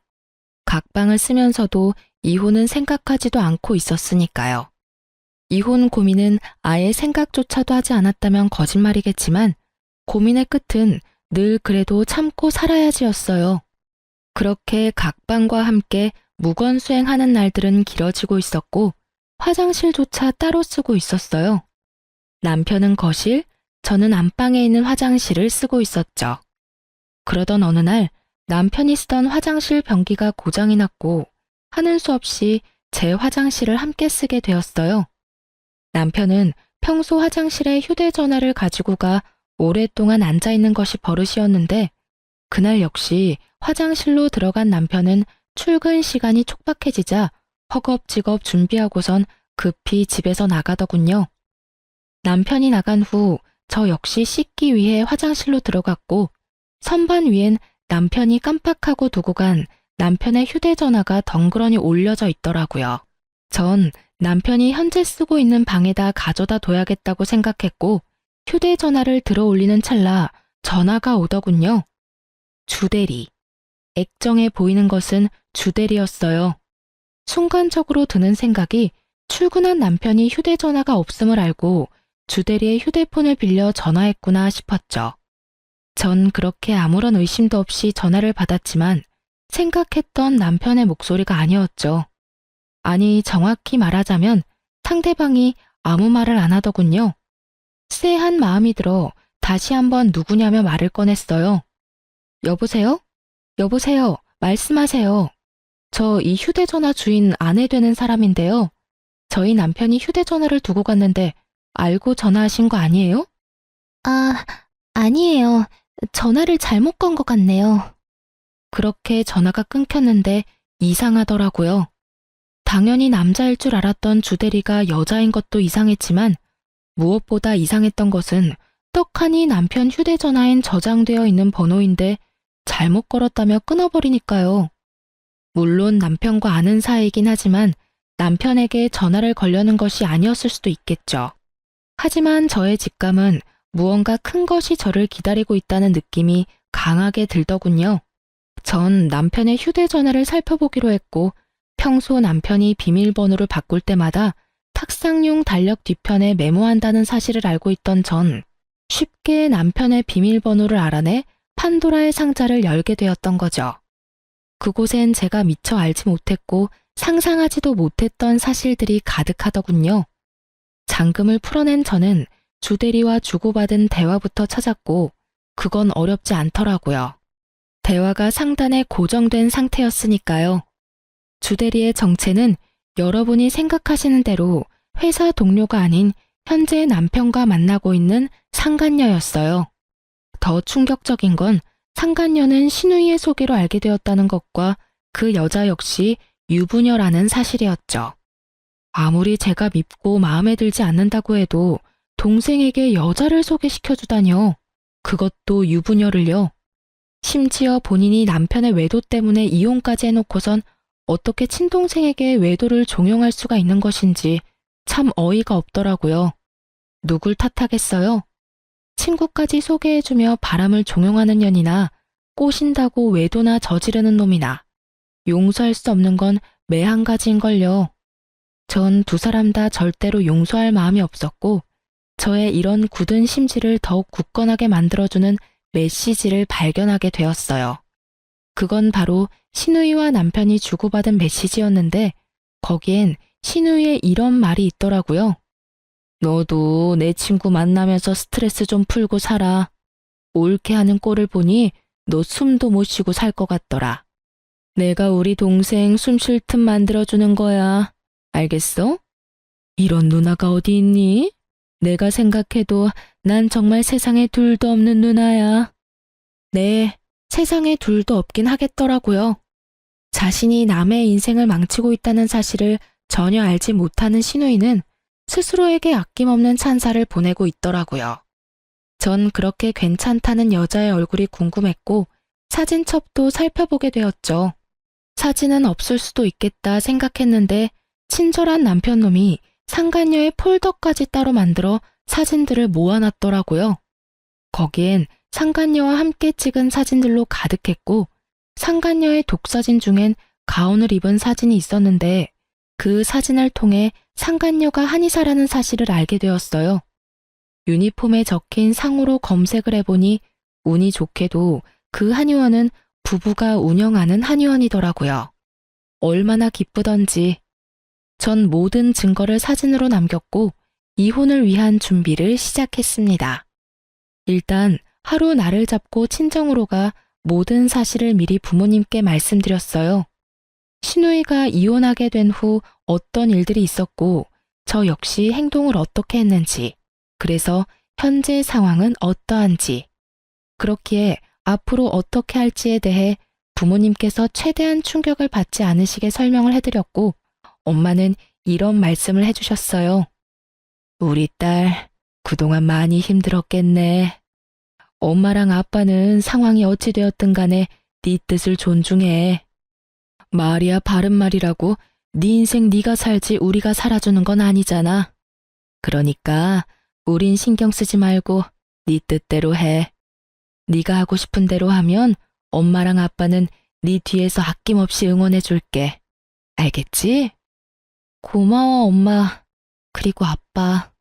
각방을 쓰면서도 이혼은 생각하지도 않고 있었으니까요. 이혼 고민은 아예 생각조차도 하지 않았다면 거짓말이겠지만 고민의 끝은 늘 그래도 참고 살아야지였어요. 그렇게 각방과 함께 무건수행하는 날들은 길어지고 있었고 화장실조차 따로 쓰고 있었어요. 남편은 거실, 저는 안방에 있는 화장실을 쓰고 있었죠. 그러던 어느 날 남편이 쓰던 화장실 변기가 고장이 났고 하는 수 없이 제 화장실을 함께 쓰게 되었어요. 남편은 평소 화장실에 휴대전화를 가지고 가 오랫동안 앉아있는 것이 버릇이었는데 그날 역시 화장실로 들어간 남편은 출근 시간이 촉박해지자 허겁지겁 준비하고선 급히 집에서 나가더군요. 남편이 나간 후 저 역시 씻기 위해 화장실로 들어갔고 선반 위엔 남편이 깜빡하고 두고 간 남편의 휴대전화가 덩그러니 올려져 있더라고요. 전 남편이 현재 쓰고 있는 방에다 가져다 둬야겠다고 생각했고 휴대전화를 들어 올리는 찰나 전화가 오더군요. 주대리. 액정에 보이는 것은 주대리였어요. 순간적으로 드는 생각이 출근한 남편이 휴대전화가 없음을 알고 주대리의 휴대폰을 빌려 전화했구나 싶었죠. 전 그렇게 아무런 의심도 없이 전화를 받았지만 생각했던 남편의 목소리가 아니었죠. 아니, 정확히 말하자면 상대방이 아무 말을 안 하더군요. 쎄한 마음이 들어 다시 한번 누구냐며 말을 꺼냈어요. 여보세요? 여보세요? 말씀하세요. 저 이 휴대전화 주인 아내 되는 사람인데요. 저희 남편이 휴대전화를 두고 갔는데 알고 전화하신 거 아니에요? 아, 아니에요. 전화를 잘못 건 것 같네요. 그렇게 전화가 끊겼는데 이상하더라고요. 당연히 남자일 줄 알았던 주대리가 여자인 것도 이상했지만 무엇보다 이상했던 것은 떡하니 남편 휴대전화엔 저장되어 있는 번호인데 잘못 걸었다며 끊어버리니까요. 물론 남편과 아는 사이이긴 하지만 남편에게 전화를 걸려는 것이 아니었을 수도 있겠죠. 하지만 저의 직감은 무언가 큰 것이 저를 기다리고 있다는 느낌이 강하게 들더군요. 전 남편의 휴대전화를 살펴보기로 했고 평소 남편이 비밀번호를 바꿀 때마다 탁상용 달력 뒤편에 메모한다는 사실을 알고 있던 전 쉽게 남편의 비밀번호를 알아내 판도라의 상자를 열게 되었던 거죠. 그곳엔 제가 미처 알지 못했고 상상하지도 못했던 사실들이 가득하더군요. 잠금을 풀어낸 저는 주대리와 주고받은 대화부터 찾았고 그건 어렵지 않더라고요. 대화가 상단에 고정된 상태였으니까요. 주대리의 정체는 여러분이 생각하시는 대로 회사 동료가 아닌 현재 남편과 만나고 있는 상간녀였어요. 더 충격적인 건 상간녀는 신우이의 소개로 알게 되었다는 것과 그 여자 역시 유부녀라는 사실이었죠. 아무리 제가 밉고 마음에 들지 않는다고 해도 동생에게 여자를 소개시켜주다니요. 그것도 유부녀를요. 심지어 본인이 남편의 외도 때문에 이혼까지 해놓고선 어떻게 친동생에게 외도를 종용할 수가 있는 것인지 참 어이가 없더라고요. 누굴 탓하겠어요? 친구까지 소개해주며 바람을 종용하는 년이나 꼬신다고 외도나 저지르는 놈이나 용서할 수 없는 건 매 한 가지인걸요. 전 두 사람 다 절대로 용서할 마음이 없었고 저의 이런 굳은 심지를 더욱 굳건하게 만들어주는 메시지를 발견하게 되었어요. 그건 바로 신우이와 남편이 주고받은 메시지였는데 거기엔 신우이의 이런 말이 있더라고요. 너도 내 친구 만나면서 스트레스 좀 풀고 살아. 옳게 하는 꼴을 보니 너 숨도 못 쉬고 살 것 같더라. 내가 우리 동생 숨 쉴 틈 만들어주는 거야. 알겠어? 이런 누나가 어디 있니? 내가 생각해도 난 정말 세상에 둘도 없는 누나야. 네, 세상에 둘도 없긴 하겠더라고요. 자신이 남의 인생을 망치고 있다는 사실을 전혀 알지 못하는 신우이는 스스로에게 아낌없는 찬사를 보내고 있더라고요. 전 그렇게 괜찮다는 여자의 얼굴이 궁금했고 사진첩도 살펴보게 되었죠. 사진은 없을 수도 있겠다 생각했는데 친절한 남편놈이 상간녀의 폴더까지 따로 만들어 사진들을 모아놨더라고요. 거기엔 상간녀와 함께 찍은 사진들로 가득했고 상간녀의 독사진 중엔 가운을 입은 사진이 있었는데 그 사진을 통해 상간녀가 한의사라는 사실을 알게 되었어요. 유니폼에 적힌 상호로 검색을 해보니 운이 좋게도 그 한의원은 부부가 운영하는 한의원이더라고요. 얼마나 기쁘던지. 전 모든 증거를 사진으로 남겼고 이혼을 위한 준비를 시작했습니다. 일단 하루 날을 잡고 친정으로 가 모든 사실을 미리 부모님께 말씀드렸어요. 신우이가 이혼하게 된 후 어떤 일들이 있었고 저 역시 행동을 어떻게 했는지, 그래서 현재 상황은 어떠한지, 그렇기에 앞으로 어떻게 할지에 대해 부모님께서 최대한 충격을 받지 않으시게 설명을 해드렸고 엄마는 이런 말씀을 해주셨어요. 우리 딸 그동안 많이 힘들었겠네. 엄마랑 아빠는 상황이 어찌 되었든 간에 네 뜻을 존중해. 말이야 바른 말이라고 네 인생 네가 살지 우리가 살아주는 건 아니잖아. 그러니까 우린 신경 쓰지 말고 네 뜻대로 해. 네가 하고 싶은 대로 하면 엄마랑 아빠는 네 뒤에서 아낌없이 응원해 줄게. 알겠지? 고마워 엄마. 그리고 아빠.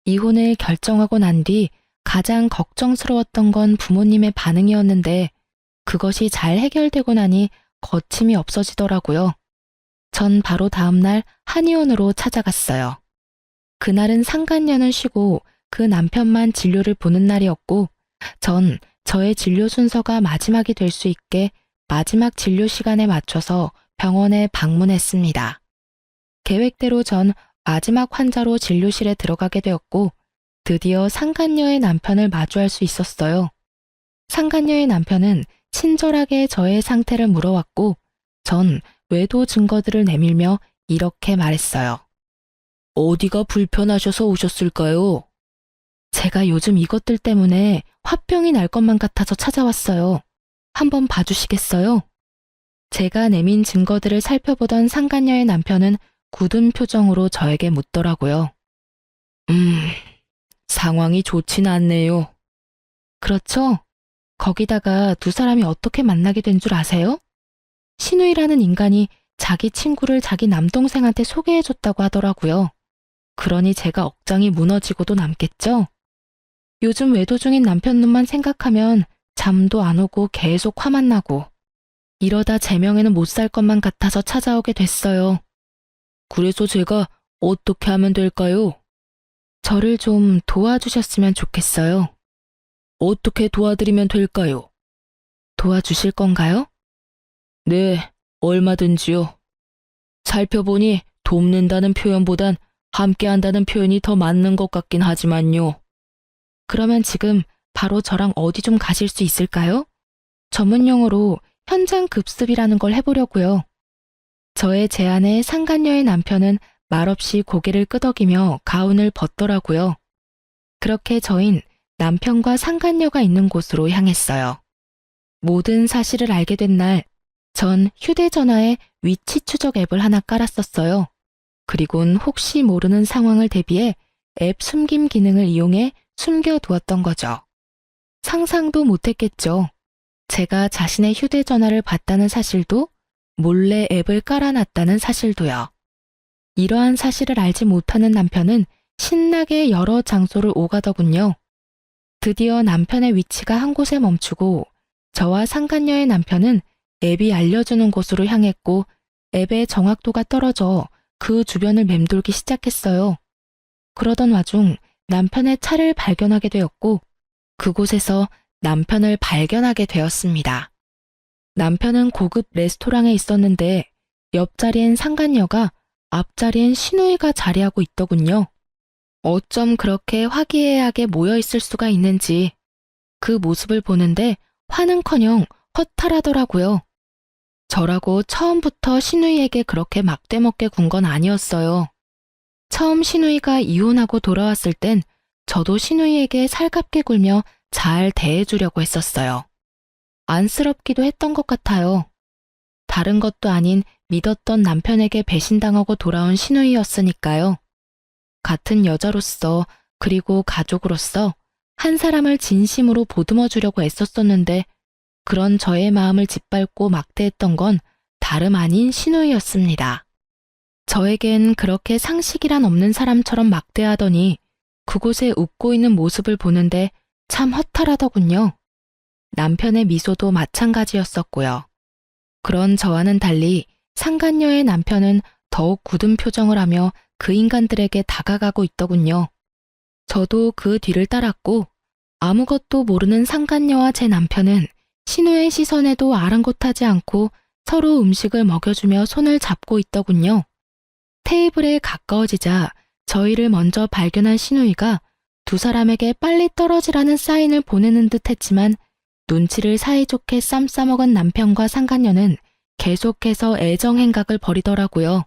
이혼을 결정하고 난 뒤 가장 걱정스러웠던 건 부모님의 반응이었는데 그것이 잘 해결되고 나니 거침이 없어지더라고요. 전 바로 다음날 한의원으로 찾아갔어요. 그날은 상간녀는 쉬고 그 남편만 진료를 보는 날이었고 전 저의 진료 순서가 마지막이 될 수 있게 마지막 진료 시간에 맞춰서 병원에 방문했습니다. 계획대로 전 마지막 환자로 진료실에 들어가게 되었고 드디어 상간녀의 남편을 마주할 수 있었어요. 상간녀의 남편은 친절하게 저의 상태를 물어왔고 전 외도 증거들을 내밀며 이렇게 말했어요. 어디가 불편하셔서 오셨을까요? 제가 요즘 이것들 때문에 화병이 날 것만 같아서 찾아왔어요. 한번 봐주시겠어요? 제가 내민 증거들을 살펴보던 상간녀의 남편은 굳은 표정으로 저에게 묻더라고요. 상황이 좋진 않네요. 그렇죠? 거기다가 두 사람이 어떻게 만나게 된 줄 아세요? 신우이라는 인간이 자기 친구를 자기 남동생한테 소개해줬다고 하더라고요. 그러니 제가 억장이 무너지고도 남겠죠? 요즘 외도 중인 남편 눈만 생각하면 잠도 안 오고 계속 화만 나고 이러다 제 명에는 못 살 것만 같아서 찾아오게 됐어요. 그래서 제가 어떻게 하면 될까요? 저를 좀 도와주셨으면 좋겠어요. 어떻게 도와드리면 될까요? 도와주실 건가요? 네, 얼마든지요. 살펴보니 돕는다는 표현보단 함께한다는 표현이 더 맞는 것 같긴 하지만요. 그러면 지금 바로 저랑 어디 좀 가실 수 있을까요? 전문 용어로 현장 급습이라는 걸 해보려고요. 저의 제안에 상간녀의 남편은 말없이 고개를 끄덕이며 가운을 벗더라고요. 그렇게 저흰 남편과 상간녀가 있는 곳으로 향했어요. 모든 사실을 알게 된 날, 전 휴대전화에 위치 추적 앱을 하나 깔았었어요. 그리곤 혹시 모르는 상황을 대비해 앱 숨김 기능을 이용해 숨겨두었던 거죠. 상상도 못했겠죠. 제가 자신의 휴대전화를 봤다는 사실도, 몰래 앱을 깔아놨다는 사실도요. 이러한 사실을 알지 못하는 남편은 신나게 여러 장소를 오가더군요. 드디어 남편의 위치가 한 곳에 멈추고 저와 상간녀의 남편은 앱이 알려주는 곳으로 향했고 앱의 정확도가 떨어져 그 주변을 맴돌기 시작했어요. 그러던 와중 남편의 차를 발견하게 되었고 그곳에서 남편을 발견하게 되었습니다. 남편은 고급 레스토랑에 있었는데 옆자리엔 상간녀가 앞자리엔 신우이가 자리하고 있더군요. 어쩜 그렇게 화기애애하게 모여있을 수가 있는지 그 모습을 보는데 화는커녕 허탈하더라고요. 저라고 처음부터 신우이에게 그렇게 막대먹게 군 건 아니었어요. 처음 신우이가 이혼하고 돌아왔을 땐 저도 신우이에게 살갑게 굴며 잘 대해주려고 했었어요. 안쓰럽기도 했던 것 같아요. 다른 것도 아닌 믿었던 남편에게 배신당하고 돌아온 신우이였으니까요. 같은 여자로서 그리고 가족으로서 한 사람을 진심으로 보듬어 주려고 애썼었는데 그런 저의 마음을 짓밟고 막대했던 건 다름 아닌 신우이였습니다. 저에겐 그렇게 상식이란 없는 사람처럼 막대하더니 그곳에 웃고 있는 모습을 보는데 참 허탈하더군요. 남편의 미소도 마찬가지였었고요. 그런 저와는 달리 상간녀의 남편은 더욱 굳은 표정을 하며 그 인간들에게 다가가고 있더군요. 저도 그 뒤를 따랐고 아무것도 모르는 상간녀와 제 남편은 신우의 시선에도 아랑곳하지 않고 서로 음식을 먹여주며 손을 잡고 있더군요. 테이블에 가까워지자 저희를 먼저 발견한 신우이가 두 사람에게 빨리 떨어지라는 사인을 보내는 듯 했지만 눈치를 사이좋게 쌈 싸먹은 남편과 상간녀는 계속해서 애정 행각을 벌이더라고요.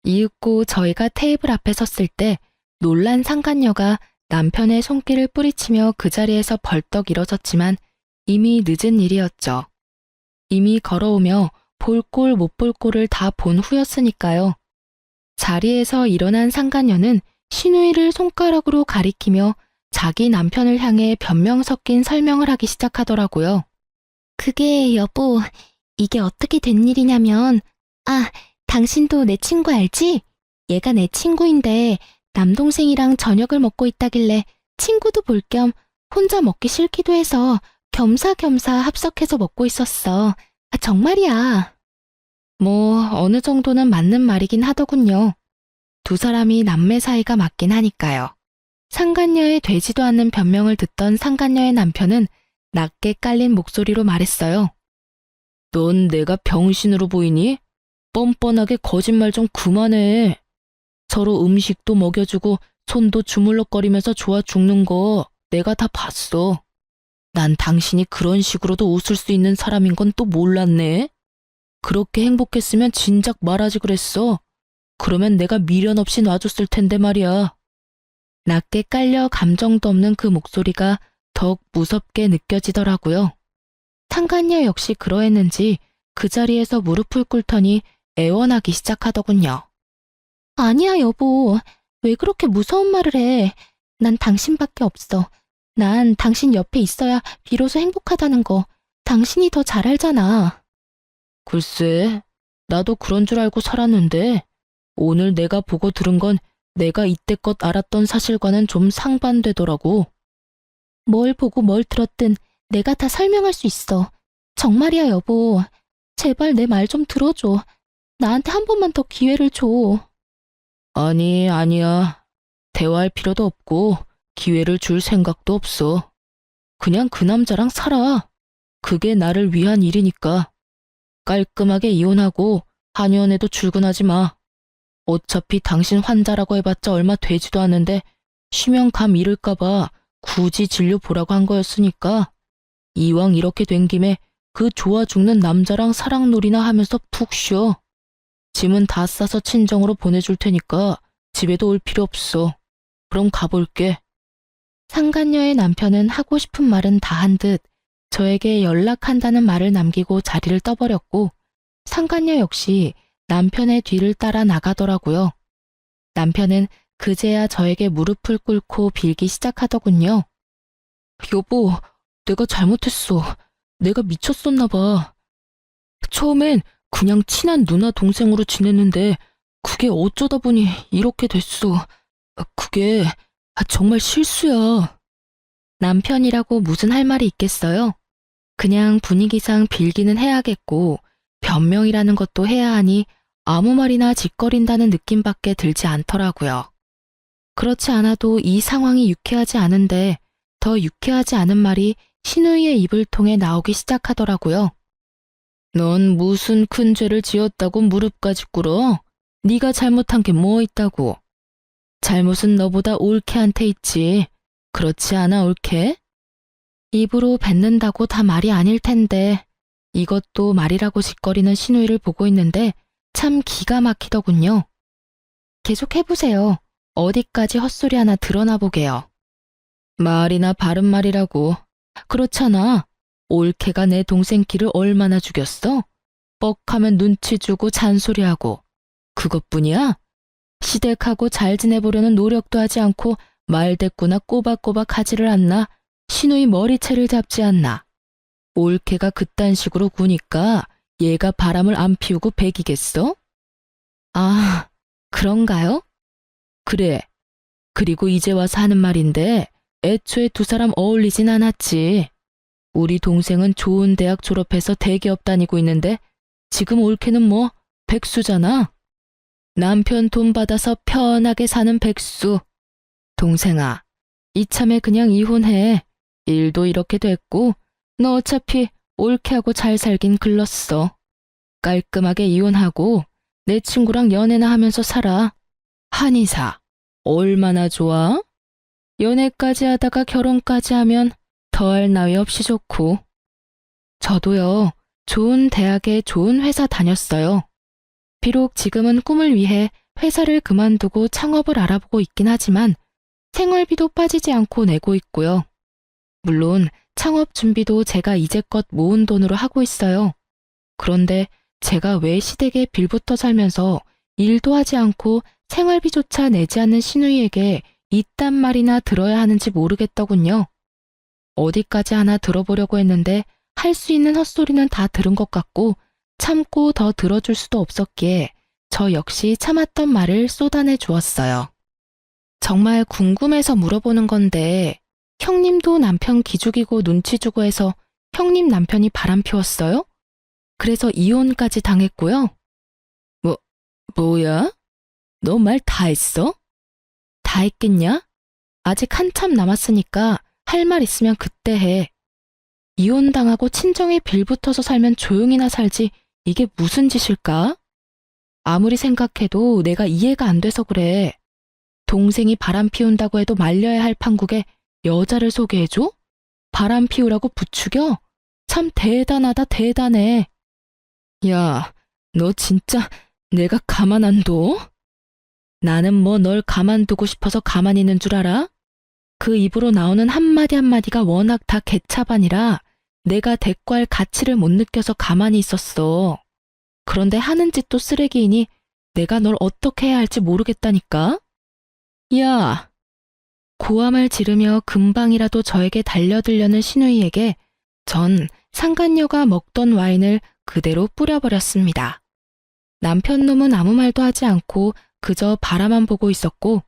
이윽고 저희가 테이블 앞에 섰을 때 놀란 상간녀가 남편의 손길을 뿌리치며 그 자리에서 벌떡 일어섰지만 이미 늦은 일이었죠. 이미 걸어오며 볼 꼴 못 볼 꼴을 다 본 후였으니까요. 자리에서 일어난 상간녀는 신우이를 손가락으로 가리키며 자기 남편을 향해 변명 섞인 설명을 하기 시작하더라고요. 그게 여보, 이게 어떻게 된 일이냐면, 당신도 내 친구 알지? 얘가 내 친구인데 남동생이랑 저녁을 먹고 있다길래 친구도 볼 겸 혼자 먹기 싫기도 해서 겸사겸사 합석해서 먹고 있었어. 정말이야. 뭐 어느 정도는 맞는 말이긴 하더군요. 두 사람이 남매 사이가 맞긴 하니까요. 상간녀의 되지도 않는 변명을 듣던 상간녀의 남편은 낮게 깔린 목소리로 말했어요. 넌 내가 병신으로 보이니? 뻔뻔하게 거짓말 좀 그만해. 서로 음식도 먹여주고 손도 주물럭거리면서 좋아 죽는 거 내가 다 봤어. 난 당신이 그런 식으로도 웃을 수 있는 사람인 건 또 몰랐네. 그렇게 행복했으면 진작 말하지 그랬어. 그러면 내가 미련 없이 놔줬을 텐데 말이야. 낮게 깔려 감정도 없는 그 목소리가 더욱 무섭게 느껴지더라고요. 상간녀 역시 그러했는지 그 자리에서 무릎을 꿇더니 애원하기 시작하더군요. 아니야 여보, 왜 그렇게 무서운 말을 해. 난 당신밖에 없어. 난 당신 옆에 있어야 비로소 행복하다는 거 당신이 더 잘 알잖아. 글쎄, 나도 그런 줄 알고 살았는데 오늘 내가 보고 들은 건 내가 이때껏 알았던 사실과는 좀 상반되더라고. 뭘 보고 뭘 들었든 내가 다 설명할 수 있어. 정말이야 여보. 제발 내 말 좀 들어줘. 나한테 한 번만 더 기회를 줘. 아니, 아니야. 대화할 필요도 없고 기회를 줄 생각도 없어. 그냥 그 남자랑 살아. 그게 나를 위한 일이니까. 깔끔하게 이혼하고 한의원에도 출근하지 마. 어차피 당신 환자라고 해봤자 얼마 되지도 않는데 쉬면 감 잃을까봐 굳이 진료 보라고 한 거였으니까 이왕 이렇게 된 김에 그 좋아 죽는 남자랑 사랑놀이나 하면서 푹 쉬어. 짐은 다 싸서 친정으로 보내줄 테니까 집에도 올 필요 없어. 그럼 가볼게. 상간녀의 남편은 하고 싶은 말은 다 한 듯 저에게 연락한다는 말을 남기고 자리를 떠버렸고 상간녀 역시 남편의 뒤를 따라 나가더라고요. 남편은 그제야 저에게 무릎을 꿇고 빌기 시작하더군요. 여보, 내가 잘못했어. 내가 미쳤었나 봐. 처음엔 그냥 친한 누나 동생으로 지냈는데 그게 어쩌다 보니 이렇게 됐어. 그게 정말 실수야. 남편이라고 무슨 할 말이 있겠어요? 그냥 분위기상 빌기는 해야겠고 변명이라는 것도 해야 하니 아무 말이나 짓거린다는 느낌밖에 들지 않더라고요. 그렇지 않아도 이 상황이 유쾌하지 않은데 더 유쾌하지 않은 말이 신우이의 입을 통해 나오기 시작하더라고요. 넌 무슨 큰 죄를 지었다고 무릎까지 꿇어? 네가 잘못한 게 뭐 있다고? 잘못은 너보다 올케한테 있지. 그렇지 않아 올케? 입으로 뱉는다고 다 말이 아닐 텐데 이것도 말이라고 짓거리는 신우이를 보고 있는데 참 기가 막히더군요. 계속 해보세요. 어디까지 헛소리 하나 드러나 보게요. 말이나 바른 말이라고. 그렇잖아. 올케가 내 동생 키를 얼마나 죽였어? 뻑하면 눈치 주고 잔소리하고. 그것뿐이야? 시댁하고 잘 지내보려는 노력도 하지 않고 말대꾸나 꼬박꼬박 하지를 않나. 시누이 머리채를 잡지 않나. 올케가 그딴 식으로 구니까 얘가 바람을 안 피우고 배기겠어? 아, 그런가요? 그래. 그리고 이제 와서 하는 말인데 애초에 두 사람 어울리진 않았지. 우리 동생은 좋은 대학 졸업해서 대기업 다니고 있는데 지금 올케는 뭐 백수잖아. 남편 돈 받아서 편하게 사는 백수. 동생아, 이참에 그냥 이혼해. 일도 이렇게 됐고 너 어차피 올케하고 잘 살긴 글렀어. 깔끔하게 이혼하고 내 친구랑 연애나 하면서 살아. 한의사, 얼마나 좋아? 연애까지 하다가 결혼까지 하면 더할 나위 없이 좋고. 저도요, 좋은 대학에 좋은 회사 다녔어요. 비록 지금은 꿈을 위해 회사를 그만두고 창업을 알아보고 있긴 하지만 생활비도 빠지지 않고 내고 있고요. 물론 창업 준비도 제가 이제껏 모은 돈으로 하고 있어요. 그런데 제가 왜 시댁에 빌붙어 살면서 일도 하지 않고 생활비조차 내지 않는 시누이에게 이딴 말이나 들어야 하는지 모르겠더군요. 어디까지 하나 들어보려고 했는데 할 수 있는 헛소리는 다 들은 것 같고 참고 더 들어줄 수도 없었기에 저 역시 참았던 말을 쏟아내 주었어요. 정말 궁금해서 물어보는 건데 형님도 남편 기죽이고 눈치 주고 해서 형님 남편이 바람 피웠어요? 그래서 이혼까지 당했고요. 뭐야? 너 말 다 했어? 다 했겠냐? 아직 한참 남았으니까 할 말 있으면 그때 해. 이혼당하고 친정에 빌붙어서 살면 조용히나 살지 이게 무슨 짓일까? 아무리 생각해도 내가 이해가 안 돼서 그래. 동생이 바람 피운다고 해도 말려야 할 판국에 여자를 소개해줘? 바람 피우라고 부추겨? 참 대단하다 대단해. 야, 너 진짜 내가 가만 안 둬? 나는 뭐 널 가만두고 싶어서 가만히 있는 줄 알아? 그 입으로 나오는 한마디 한마디가 워낙 다 개차반이라 내가 대꾸할 가치를 못 느껴서 가만히 있었어. 그런데 하는 짓도 쓰레기이니 내가 널 어떻게 해야 할지 모르겠다니까? 야! 고함을 지르며 금방이라도 저에게 달려들려는 시누이에게 전 상간녀가 먹던 와인을 그대로 뿌려버렸습니다. 남편 놈은 아무 말도 하지 않고 그저 바라만 보고 있었고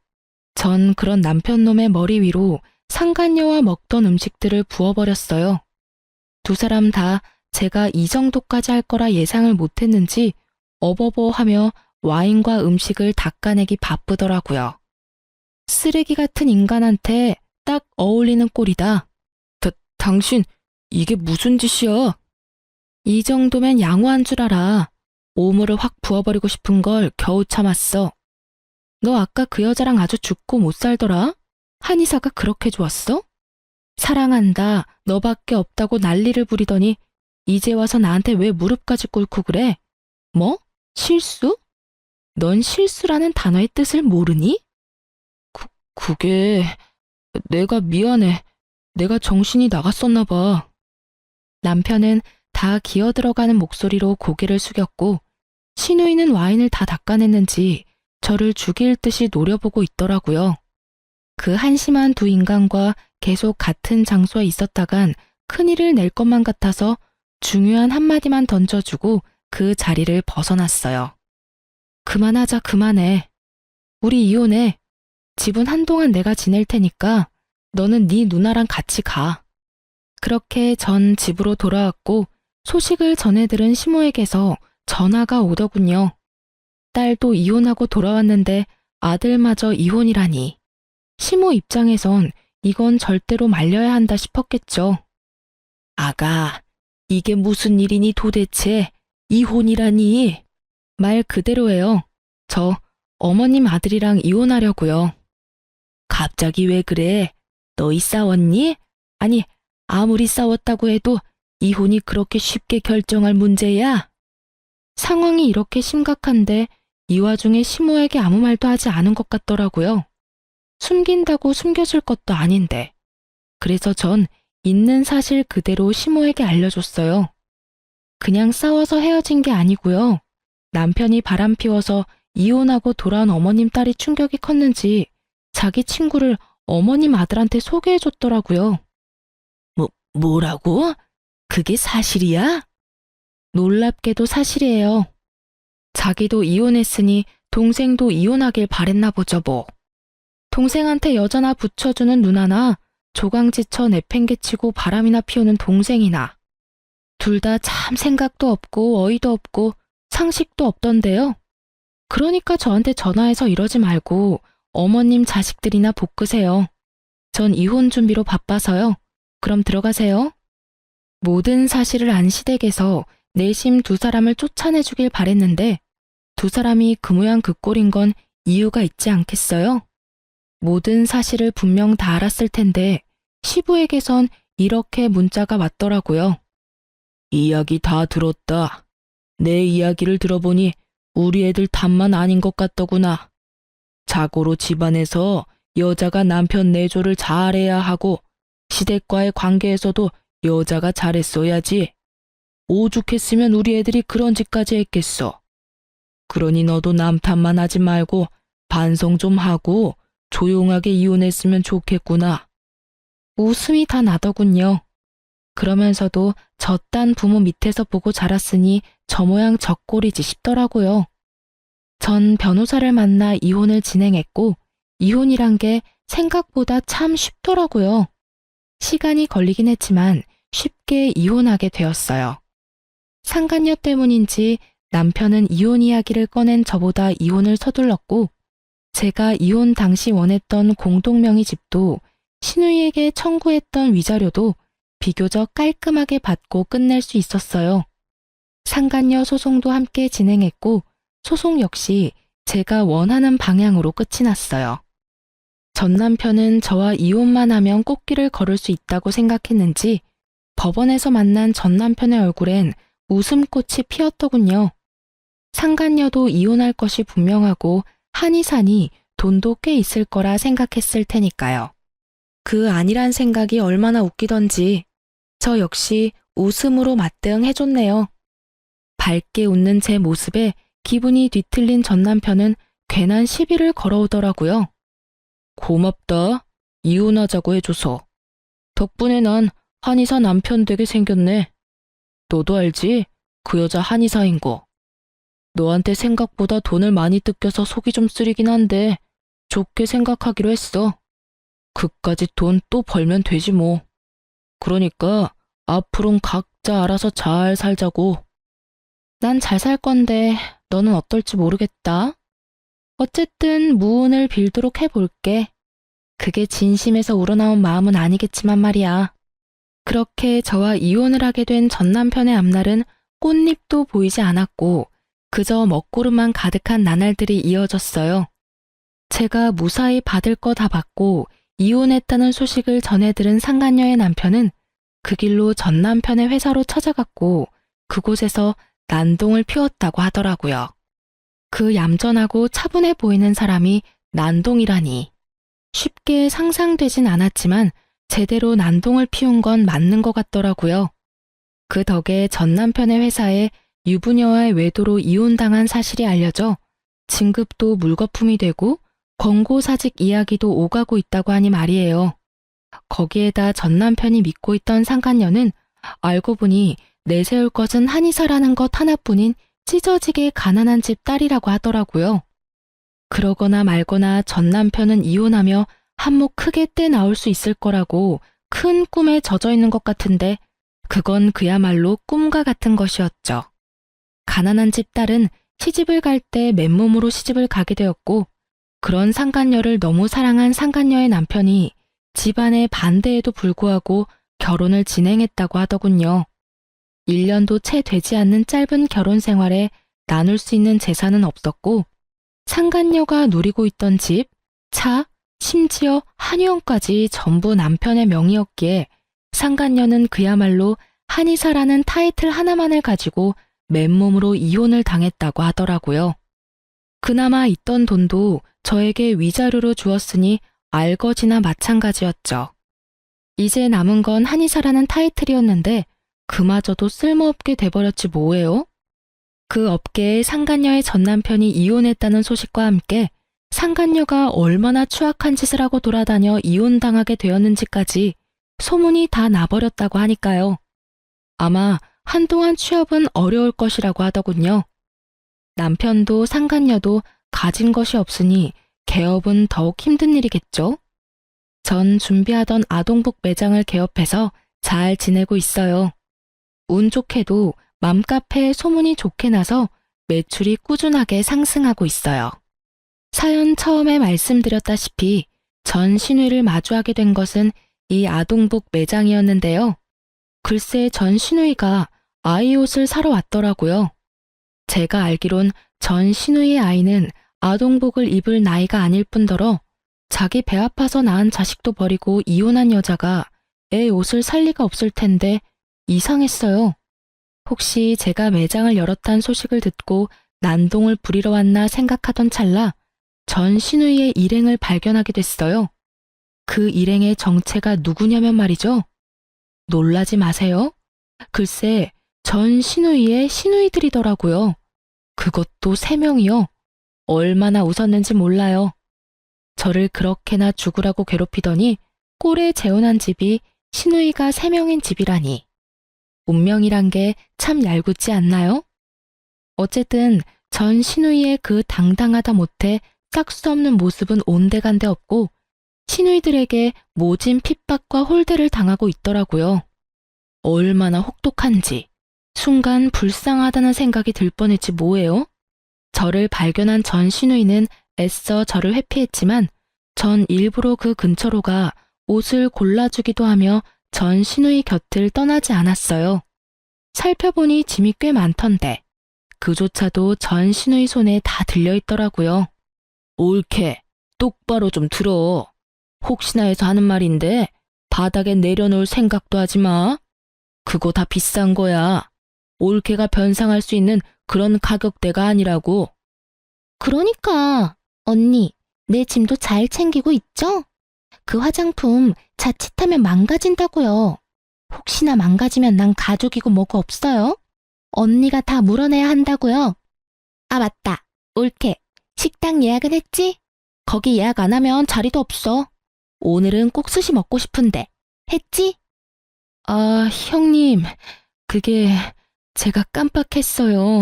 전 그런 남편 놈의 머리 위로 상간녀와 먹던 음식들을 부어버렸어요. 두 사람 다 제가 이 정도까지 할 거라 예상을 못했는지 어버버하며 와인과 음식을 닦아내기 바쁘더라고요. 쓰레기 같은 인간한테 딱 어울리는 꼴이다. 당신 이게 무슨 짓이야? 이 정도면 양호한 줄 알아. 오물을 확 부어버리고 싶은 걸 겨우 참았어. 너 아까 그 여자랑 아주 죽고 못 살더라? 한의사가 그렇게 좋았어? 사랑한다, 너밖에 없다고 난리를 부리더니 이제 와서 나한테 왜 무릎까지 꿇고 그래? 뭐? 실수? 넌 실수라는 단어의 뜻을 모르니? 그게... 내가 미안해. 내가 정신이 나갔었나 봐. 남편은 다 기어들어가는 목소리로 고개를 숙였고 시누이는 와인을 다 닦아냈는지 저를 죽일 듯이 노려보고 있더라고요. 그 한심한 두 인간과 계속 같은 장소에 있었다간 큰일을 낼 것만 같아서 중요한 한마디만 던져주고 그 자리를 벗어났어요. 그만하자, 그만해. 우리 이혼해. 집은 한동안 내가 지낼 테니까 너는 네 누나랑 같이 가. 그렇게 전 집으로 돌아왔고 소식을 전해 들은 시모에게서 전화가 오더군요. 딸도 이혼하고 돌아왔는데 아들마저 이혼이라니. 시모 입장에선 이건 절대로 말려야 한다 싶었겠죠. 아가, 이게 무슨 일이니 도대체? 이혼이라니. 말 그대로예요. 저 어머님 아들이랑 이혼하려고요. 갑자기 왜 그래? 너희 싸웠니? 아니, 아무리 싸웠다고 해도 이혼이 그렇게 쉽게 결정할 문제야? 상황이 이렇게 심각한데 이 와중에 시모에게 아무 말도 하지 않은 것 같더라고요. 숨긴다고 숨겨질 것도 아닌데. 그래서 전 있는 사실 그대로 시모에게 알려줬어요. 그냥 싸워서 헤어진 게 아니고요. 남편이 바람 피워서 이혼하고 돌아온 어머님 딸이 충격이 컸는지 자기 친구를 어머님 아들한테 소개해줬더라고요. 뭐라고? 그게 사실이야? 놀랍게도 사실이에요. 자기도 이혼했으니 동생도 이혼하길 바랬나 보죠 뭐. 동생한테 여자나 붙여주는 누나나 조강지쳐 내팽개치고 바람이나 피우는 동생이나 둘 다 참 생각도 없고 어이도 없고 상식도 없던데요. 그러니까 저한테 전화해서 이러지 말고 어머님 자식들이나 볶으세요. 전 이혼 준비로 바빠서요. 그럼 들어가세요. 모든 사실을 안 시댁에서 내심 두 사람을 쫓아내주길 바랬는데 두 사람이 그 모양 그 꼴인 건 이유가 있지 않겠어요? 모든 사실을 분명 다 알았을 텐데 시부에게선 이렇게 문자가 왔더라고요. 이야기 다 들었다. 내 이야기를 들어보니 우리 애들 탓만 아닌 것 같더구나. 자고로 집안에서 여자가 남편 내조를 잘해야 하고 시댁과의 관계에서도 여자가 잘했어야지. 오죽했으면 우리 애들이 그런 짓까지 했겠어. 그러니 너도 남 탓만 하지 말고 반성 좀 하고 조용하게 이혼했으면 좋겠구나. 웃음이 다 나더군요. 그러면서도 저딴 부모 밑에서 보고 자랐으니 저 모양 저 꼴이지 싶더라고요. 전 변호사를 만나 이혼을 진행했고 이혼이란 게 생각보다 참 쉽더라고요. 시간이 걸리긴 했지만 쉽게 이혼하게 되었어요. 상간녀 때문인지 남편은 이혼 이야기를 꺼낸 저보다 이혼을 서둘렀고 제가 이혼 당시 원했던 공동명의 집도 시누이에게 청구했던 위자료도 비교적 깔끔하게 받고 끝낼 수 있었어요. 상간녀 소송도 함께 진행했고 소송 역시 제가 원하는 방향으로 끝이 났어요. 전 남편은 저와 이혼만 하면 꽃길을 걸을 수 있다고 생각했는지 법원에서 만난 전 남편의 얼굴엔 웃음꽃이 피었더군요. 상간녀도 이혼할 것이 분명하고 한의사니 돈도 꽤 있을 거라 생각했을 테니까요. 그 아니란 생각이 얼마나 웃기던지 저 역시 웃음으로 맞대응해줬네요. 밝게 웃는 제 모습에 기분이 뒤틀린 전 남편은 괜한 시비를 걸어오더라고요. 고맙다. 이혼하자고 해줘서. 덕분에 난 한의사 남편 되게 생겼네. 너도 알지? 그 여자 한의사인 거. 너한테 생각보다 돈을 많이 뜯겨서 속이 좀 쓰리긴 한데 좋게 생각하기로 했어. 그까짓 돈 또 벌면 되지 뭐. 그러니까 앞으론 각자 알아서 잘 살자고. 난 잘 살 건데 너는 어떨지 모르겠다. 어쨌든 무운을 빌도록 해볼게. 그게 진심에서 우러나온 마음은 아니겠지만 말이야. 그렇게 저와 이혼을 하게 된 전 남편의 앞날은 꽃잎도 보이지 않았고 그저 먹구름만 가득한 나날들이 이어졌어요. 제가 무사히 받을 거 다 받고 이혼했다는 소식을 전해 들은 상간녀의 남편은 그 길로 전 남편의 회사로 찾아갔고 그곳에서 난동을 피웠다고 하더라고요. 그 얌전하고 차분해 보이는 사람이 난동이라니. 쉽게 상상되진 않았지만 제대로 난동을 피운 건 맞는 것 같더라고요. 그 덕에 전 남편의 회사에 유부녀와의 외도로 이혼당한 사실이 알려져 진급도 물거품이 되고 권고사직 이야기도 오가고 있다고 하니 말이에요. 거기에다 전 남편이 믿고 있던 상간녀는 알고 보니 내세울 것은 한의사라는 것 하나뿐인 찢어지게 가난한 집 딸이라고 하더라고요. 그러거나 말거나 전 남편은 이혼하며 한몫 크게 떼 나올 수 있을 거라고 큰 꿈에 젖어 있는 것 같은데 그건 그야말로 꿈과 같은 것이었죠. 가난한 집 딸은 시집을 갈 때 맨몸으로 시집을 가게 되었고 그런 상간녀를 너무 사랑한 상간녀의 남편이 집안의 반대에도 불구하고 결혼을 진행했다고 하더군요. 1년도 채 되지 않는 짧은 결혼 생활에 나눌 수 있는 재산은 없었고 상간녀가 누리고 있던 집, 차, 심지어 한의원까지 전부 남편의 명의였기에 상간녀는 그야말로 한의사라는 타이틀 하나만을 가지고 맨몸으로 이혼을 당했다고 하더라고요. 그나마 있던 돈도 저에게 위자료로 주었으니 알거지나 마찬가지였죠. 이제 남은 건 한의사라는 타이틀이었는데 그마저도 쓸모없게 돼버렸지 뭐예요? 그 업계에 상간녀의 전 남편이 이혼했다는 소식과 함께 상간녀가 얼마나 추악한 짓을 하고 돌아다녀 이혼당하게 되었는지까지 소문이 다 나버렸다고 하니까요. 아마 한동안 취업은 어려울 것이라고 하더군요. 남편도 상간녀도 가진 것이 없으니 개업은 더욱 힘든 일이겠죠? 전 준비하던 아동복 매장을 개업해서 잘 지내고 있어요. 운 좋게도 맘카페에 소문이 좋게 나서 매출이 꾸준하게 상승하고 있어요. 사연 처음에 말씀드렸다시피 전 신우이를 마주하게 된 것은 이 아동복 매장이었는데요. 글쎄 전 신우이가 아이 옷을 사러 왔더라고요. 제가 알기론 전 신우이의 아이는 아동복을 입을 나이가 아닐 뿐더러 자기 배 아파서 낳은 자식도 버리고 이혼한 여자가 애 옷을 살 리가 없을 텐데 이상했어요. 혹시 제가 매장을 열었다는 소식을 듣고 난동을 부리러 왔나 생각하던 찰나 전 신우이의 일행을 발견하게 됐어요. 그 일행의 정체가 누구냐면 말이죠. 놀라지 마세요. 글쎄 전 신우이의 신우이들이더라고요. 그것도 3명이요. 얼마나 웃었는지 몰라요. 저를 그렇게나 죽으라고 괴롭히더니 꼴에 재혼한 집이 신우이가 3명인 집이라니. 운명이란 게 참 얄궂지 않나요? 어쨌든 전 신우이의 그 당당하다 못해 짝수 없는 모습은 온데간데 없고 신우이들에게 모진 핍박과 홀대를 당하고 있더라고요. 얼마나 혹독한지 순간 불쌍하다는 생각이 들 뻔했지 뭐예요? 저를 발견한 전 신우이는 애써 저를 회피했지만 전 일부러 그 근처로 가 옷을 골라주기도 하며 전 신우이 곁을 떠나지 않았어요. 살펴보니 짐이 꽤 많던데 그조차도 전 신우이 손에 다 들려있더라고요. 옳게 똑바로 좀 들어. 혹시나 해서 하는 말인데 바닥에 내려놓을 생각도 하지 마. 그거 다 비싼 거야. 올케가 변상할 수 있는 그런 가격대가 아니라고. 그러니까 언니, 내 짐도 잘 챙기고 있죠? 그 화장품 자칫하면 망가진다고요. 혹시나 망가지면 난 가족이고 뭐고 없어요? 언니가 다 물어내야 한다고요. 아 맞다, 올케. 식당 예약은 했지? 거기 예약 안 하면 자리도 없어. 오늘은 꼭 스시 먹고 싶은데. 했지? 아, 형님, 그게 제가 깜빡했어요.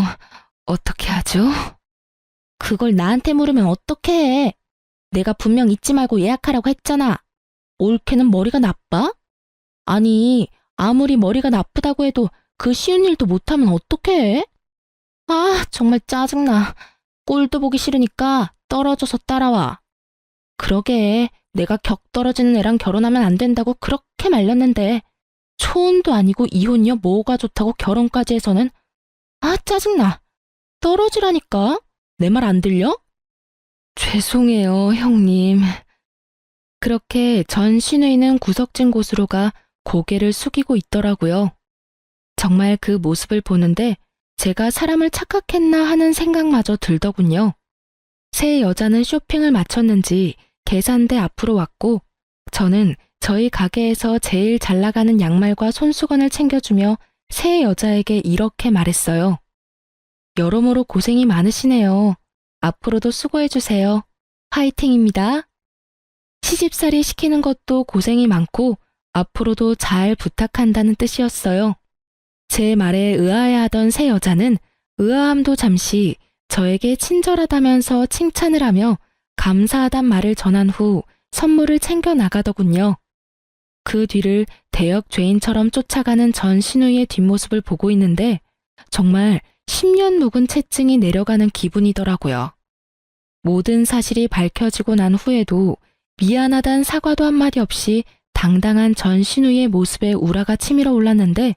어떻게 하죠? 그걸 나한테 물으면 어떡해. 내가 분명 잊지 말고 예약하라고 했잖아. 올케는 머리가 나빠? 아니, 아무리 머리가 나쁘다고 해도 그 쉬운 일도 못하면 어떡해? 아, 정말 짜증나. 꼴도 보기 싫으니까 떨어져서 따라와. 그러게, 내가 격 떨어지는 애랑 결혼하면 안 된다고 그렇게 말렸는데 초혼도 아니고 이혼이요 뭐가 좋다고 결혼까지 해서는 아 짜증나. 떨어지라니까. 내 말 안 들려? 죄송해요, 형님. 그렇게 전 신우이는 구석진 곳으로 가 고개를 숙이고 있더라고요. 정말 그 모습을 보는데 제가 사람을 착각했나 하는 생각마저 들더군요. 새 여자는 쇼핑을 마쳤는지 계산대 앞으로 왔고 저는 저희 가게에서 제일 잘 나가는 양말과 손수건을 챙겨주며 새 여자에게 이렇게 말했어요. 여러모로 고생이 많으시네요. 앞으로도 수고해주세요. 화이팅입니다. 시집살이 시키는 것도 고생이 많고 앞으로도 잘 부탁한다는 뜻이었어요. 제 말에 의아해하던 새 여자는 의아함도 잠시 저에게 친절하다면서 칭찬을 하며 감사하단 말을 전한 후 선물을 챙겨 나가더군요. 그 뒤를 대역 죄인처럼 쫓아가는 전 신우이의 뒷모습을 보고 있는데 정말 10년 묵은 채증이 내려가는 기분이더라고요. 모든 사실이 밝혀지고 난 후에도 미안하단 사과도 한마디 없이 당당한 전 신우이의 모습에 우라가 치밀어 올랐는데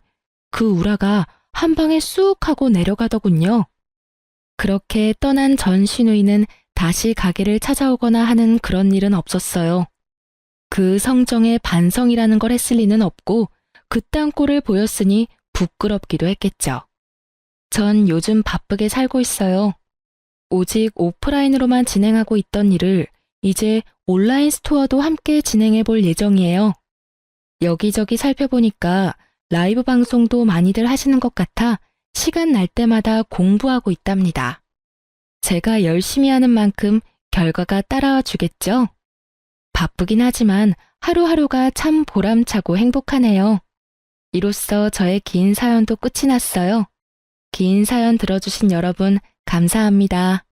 그 우라가 한 방에 쑥 하고 내려가더군요. 그렇게 떠난 전 신우이는 다시 가게를 찾아오거나 하는 그런 일은 없었어요. 그 성정에 반성이라는 걸 했을 리는 없고 그딴 꼴을 보였으니 부끄럽기도 했겠죠. 전 요즘 바쁘게 살고 있어요. 오직 오프라인으로만 진행하고 있던 일을 이제 온라인 스토어도 함께 진행해 볼 예정이에요. 여기저기 살펴보니까 라이브 방송도 많이들 하시는 것 같아 시간 날 때마다 공부하고 있답니다. 제가 열심히 하는 만큼 결과가 따라와 주겠죠? 바쁘긴 하지만 하루하루가 참 보람차고 행복하네요. 이로써 저의 긴 사연도 끝이 났어요. 긴 사연 들어주신 여러분, 감사합니다.